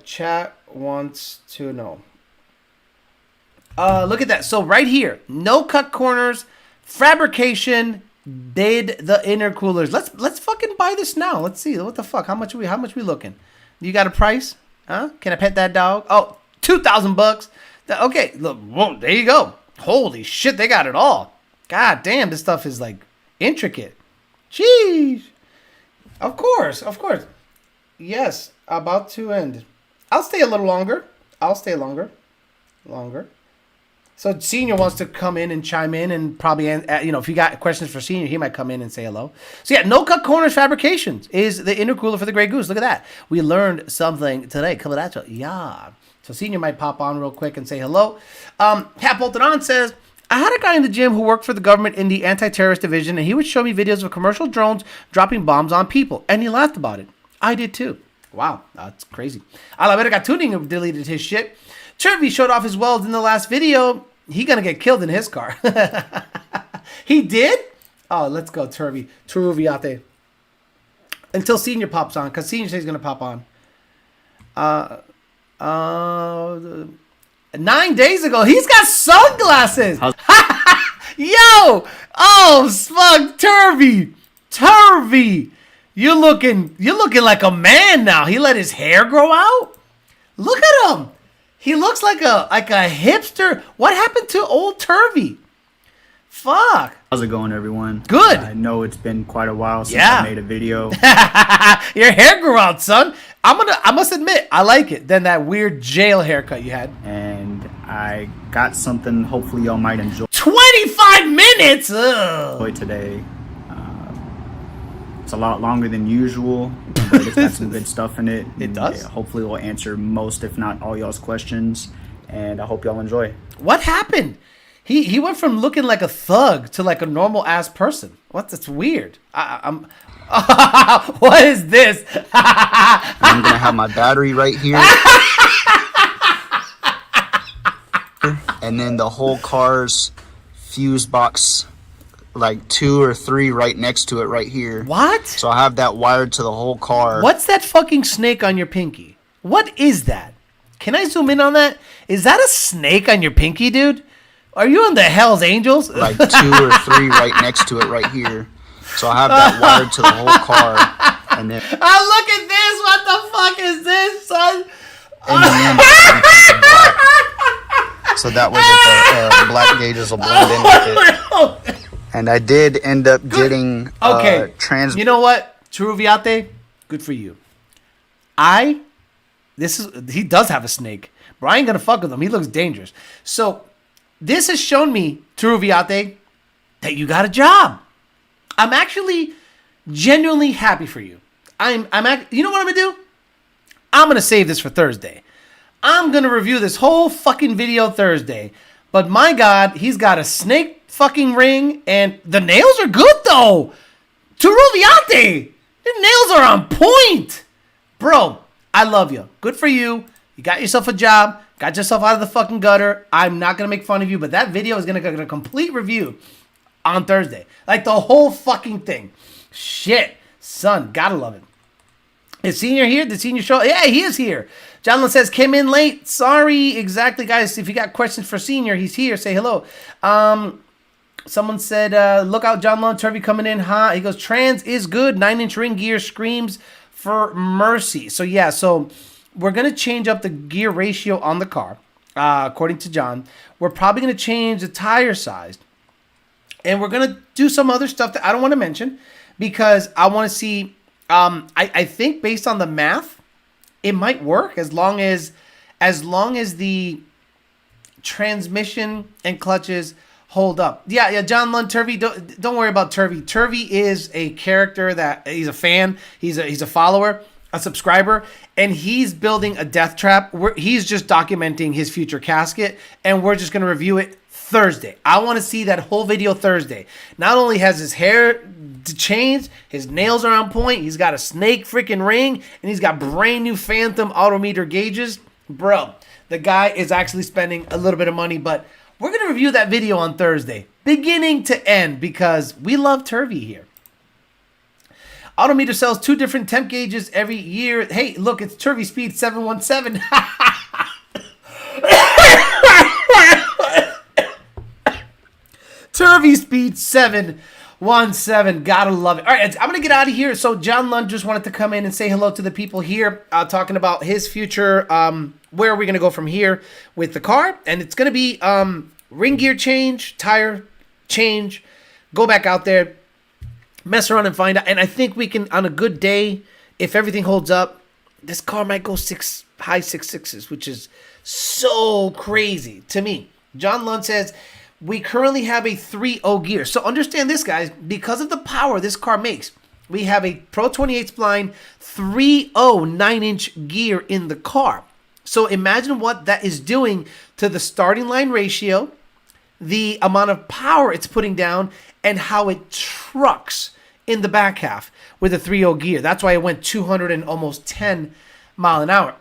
Look at that. So right here, no cut corners, fabrication, did the intercoolers. Let's fucking buy this now. Let's see. What the fuck? How much we looking? You got a price? Huh? Can I pet that dog? Oh, $2,000. Okay, look, whoa, there you go. Holy shit, they got it all. God damn, this stuff is like intricate. Jeez. Of course. Yes, about to end. I'll stay a little longer. Longer. So Senior wants to come in and chime in and probably, if you got questions for Senior, he might come in and say hello. So yeah, no cut corners fabrications is the intercooler for the Grey Goose. Look at that. We learned something today. Coming at you. Yeah. So Senior might pop on real quick and say hello. Hat Bolted On says, I had a guy in the gym who worked for the government in the anti-terrorist division, and he would show me videos of commercial drones dropping bombs on people, and he laughed about it. I did too. Wow, that's crazy. Alavera Tuning deleted his shit. Turvey showed off his welds in the last video. He gonna get killed in his car. He did? Oh, let's go, Turvey. Turuviate. Until Senior pops on, because Senior says he's gonna pop on. 9 days ago, he's got sunglasses. Yo! Oh, fuck, Turvy! You're looking like a man now. He let his hair grow out? Look at him. He looks like a hipster. What happened to old Turvy? Fuck. How's it going, everyone? Good. I know it's been quite a while since Yeah. I made a video. Your hair grew out, son. I must admit, I like it. Than that weird jail haircut you had. And I got something hopefully y'all might enjoy 25 minutes? Ugh. today. It's a lot longer than usual, but it's got some good stuff in it. It does? Hopefully we'll answer most, if not all, y'all's questions. And I hope y'all enjoy. What happened? He went from looking like a thug to like a normal ass person. What? That's weird. I'm. What is this? I'm gonna have my battery right here. And then the whole car's fuse box, like 2 or 3 right next to it right here. What? So I have that wired to the whole car. What's that fucking snake on your pinky? What is that? Can I zoom in on that? Is that a snake on your pinky, dude? Are you in the Hell's Angels? Like 2 or 3 right next to it right here. So I have that wired to the whole car. And then Oh, look at this! What the fuck is this, son? in the end, it's black. So that way the black gauges will blend in with it. And I did end up getting Okay. trans. You know what, Truviate? Good for you. He does have a snake, but I ain't gonna fuck with him. He looks dangerous. So this has shown me, Truviate, that you got a job. I'm actually genuinely happy for you. You know what I'm gonna do? I'm gonna save this for Thursday. I'm gonna review this whole fucking video Thursday. But my God, he's got a snake fucking ring, and the nails are good though. Turuviate, your nails are on point, bro. I love you. Good for you. You got yourself a job. Got yourself out of the fucking gutter. I'm not gonna make fun of you, but that video is gonna get a complete review on Thursday. Like the whole fucking thing. Shit, son, gotta love it. Is Senior here? Did Senior show? Yeah, he is here. John says, came in late. Sorry. Exactly, guys. If you got questions for Senior, he's here. Say hello. Someone said, look out, John Lund, Turvy coming in hot. He goes, trans is good. 9-inch ring gear screams for mercy. So, yeah, so we're going to change up the gear ratio on the car, according to John. We're probably going to change the tire size. And we're going to do some other stuff that I don't want to mention because I want to see. I think based on the math, it might work as long as the transmission and clutches hold up. Yeah, John Lund, Turvy, don't worry about Turvy. Turvy is a character that he's a fan. He's a follower, a subscriber, and he's building a death trap. He's just documenting his future casket, and we're just going to review it Thursday. I want to see that whole video Thursday. Not only has his hair changed, his nails are on point, he's got a snake freaking ring, and he's got brand new Phantom autometer gauges. Bro, the guy is actually spending a little bit of money, but we're going to review that video on Thursday, beginning to end, because we love Turvy here. Autometer sells 2 different temp gauges every year. Hey, look, it's Turvy Speed 717. Turvy Speed 717. Gotta love it. All right, I'm going to get out of here. So John Lund just wanted to come in and say hello to the people here, talking about his future, where are we going to go from here with the car. And it's going to be ring gear change, tire change, go back out there, mess around and find out. And I think we can, on a good day, if everything holds up, this car might go high 6.6s, which is so crazy to me. John Lund says, we currently have a 3.0 gear. So understand this, guys, because of the power this car makes, we have a Pro 28 spline 3.0 9-inch gear in the car. So imagine what that is doing to the starting line ratio, the amount of power it's putting down, and how it trucks in the back half with a 3.0 gear. That's why it went 200 and almost 10 mile an hour.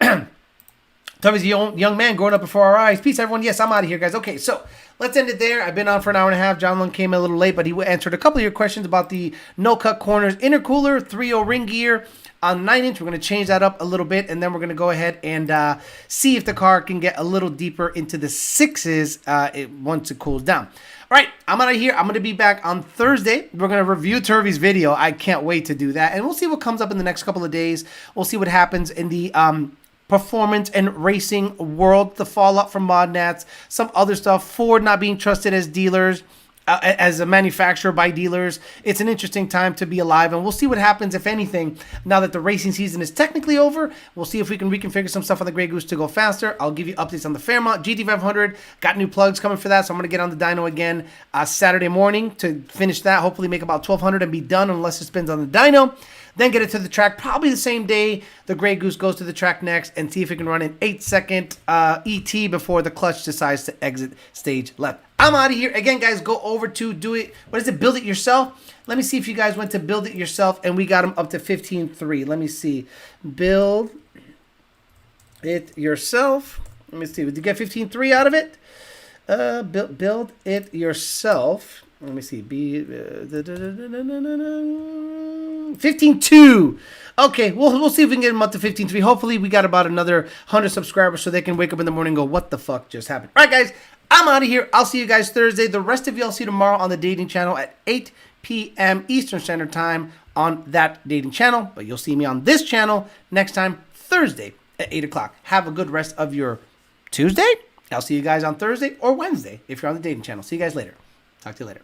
Tommy's a young man growing up before our eyes. Peace, everyone. Yes, I'm out of here, guys. Okay, so let's end it there. I've been on for an hour and a half. John Lund came a little late, but he answered a couple of your questions about the no-cut corners intercooler, 3.0 ring gear on 9-inch. We're going to change that up a little bit, and then we're going to go ahead and see if the car can get a little deeper into the 6s once it cools down. All right, I'm out of here. I'm going to be back on Thursday. We're going to review Turvey's video. I can't wait to do that. And we'll see what comes up in the next couple of days. We'll see what happens in the performance and racing world, the fallout from ModNats, some other stuff, Ford not being trusted as dealers, as a manufacturer by dealers. It's an interesting time to be alive, and we'll see what happens, if anything, now that the racing season is technically over. We'll see if we can reconfigure some stuff on the Grey Goose to go faster. I'll give you updates on the Fairmont GT500. Got new plugs coming for that, so I'm going to get on the dyno again Saturday morning to finish that. Hopefully make about 1,200 and be done unless it spins on the dyno. Then get it to the track probably the same day the Grey Goose goes to the track next, and see if it can run an 8-second ET before the clutch decides to exit stage left. I'm out of here. Again, guys, go over to Build It Yourself. Let me see if you guys went to Build It Yourself, and we got them up to 15.3. Let me see. Build It Yourself. Let me see. Did you get 15.3 out of it? Build It Yourself. Let me see. 15.2. Okay, we'll see if we can get them up to 15.3. Hopefully, we got about another 100 subscribers so they can wake up in the morning and go, what the fuck just happened? All right, guys, I'm out of here. I'll see you guys Thursday. The rest of you I'll see tomorrow on the dating channel at 8 p.m. Eastern Standard Time on that dating channel. But you'll see me on this channel next time, Thursday at 8 o'clock. Have a good rest of your Tuesday. I'll see you guys on Thursday or Wednesday if you're on the dating channel. See you guys later. Talk to you later.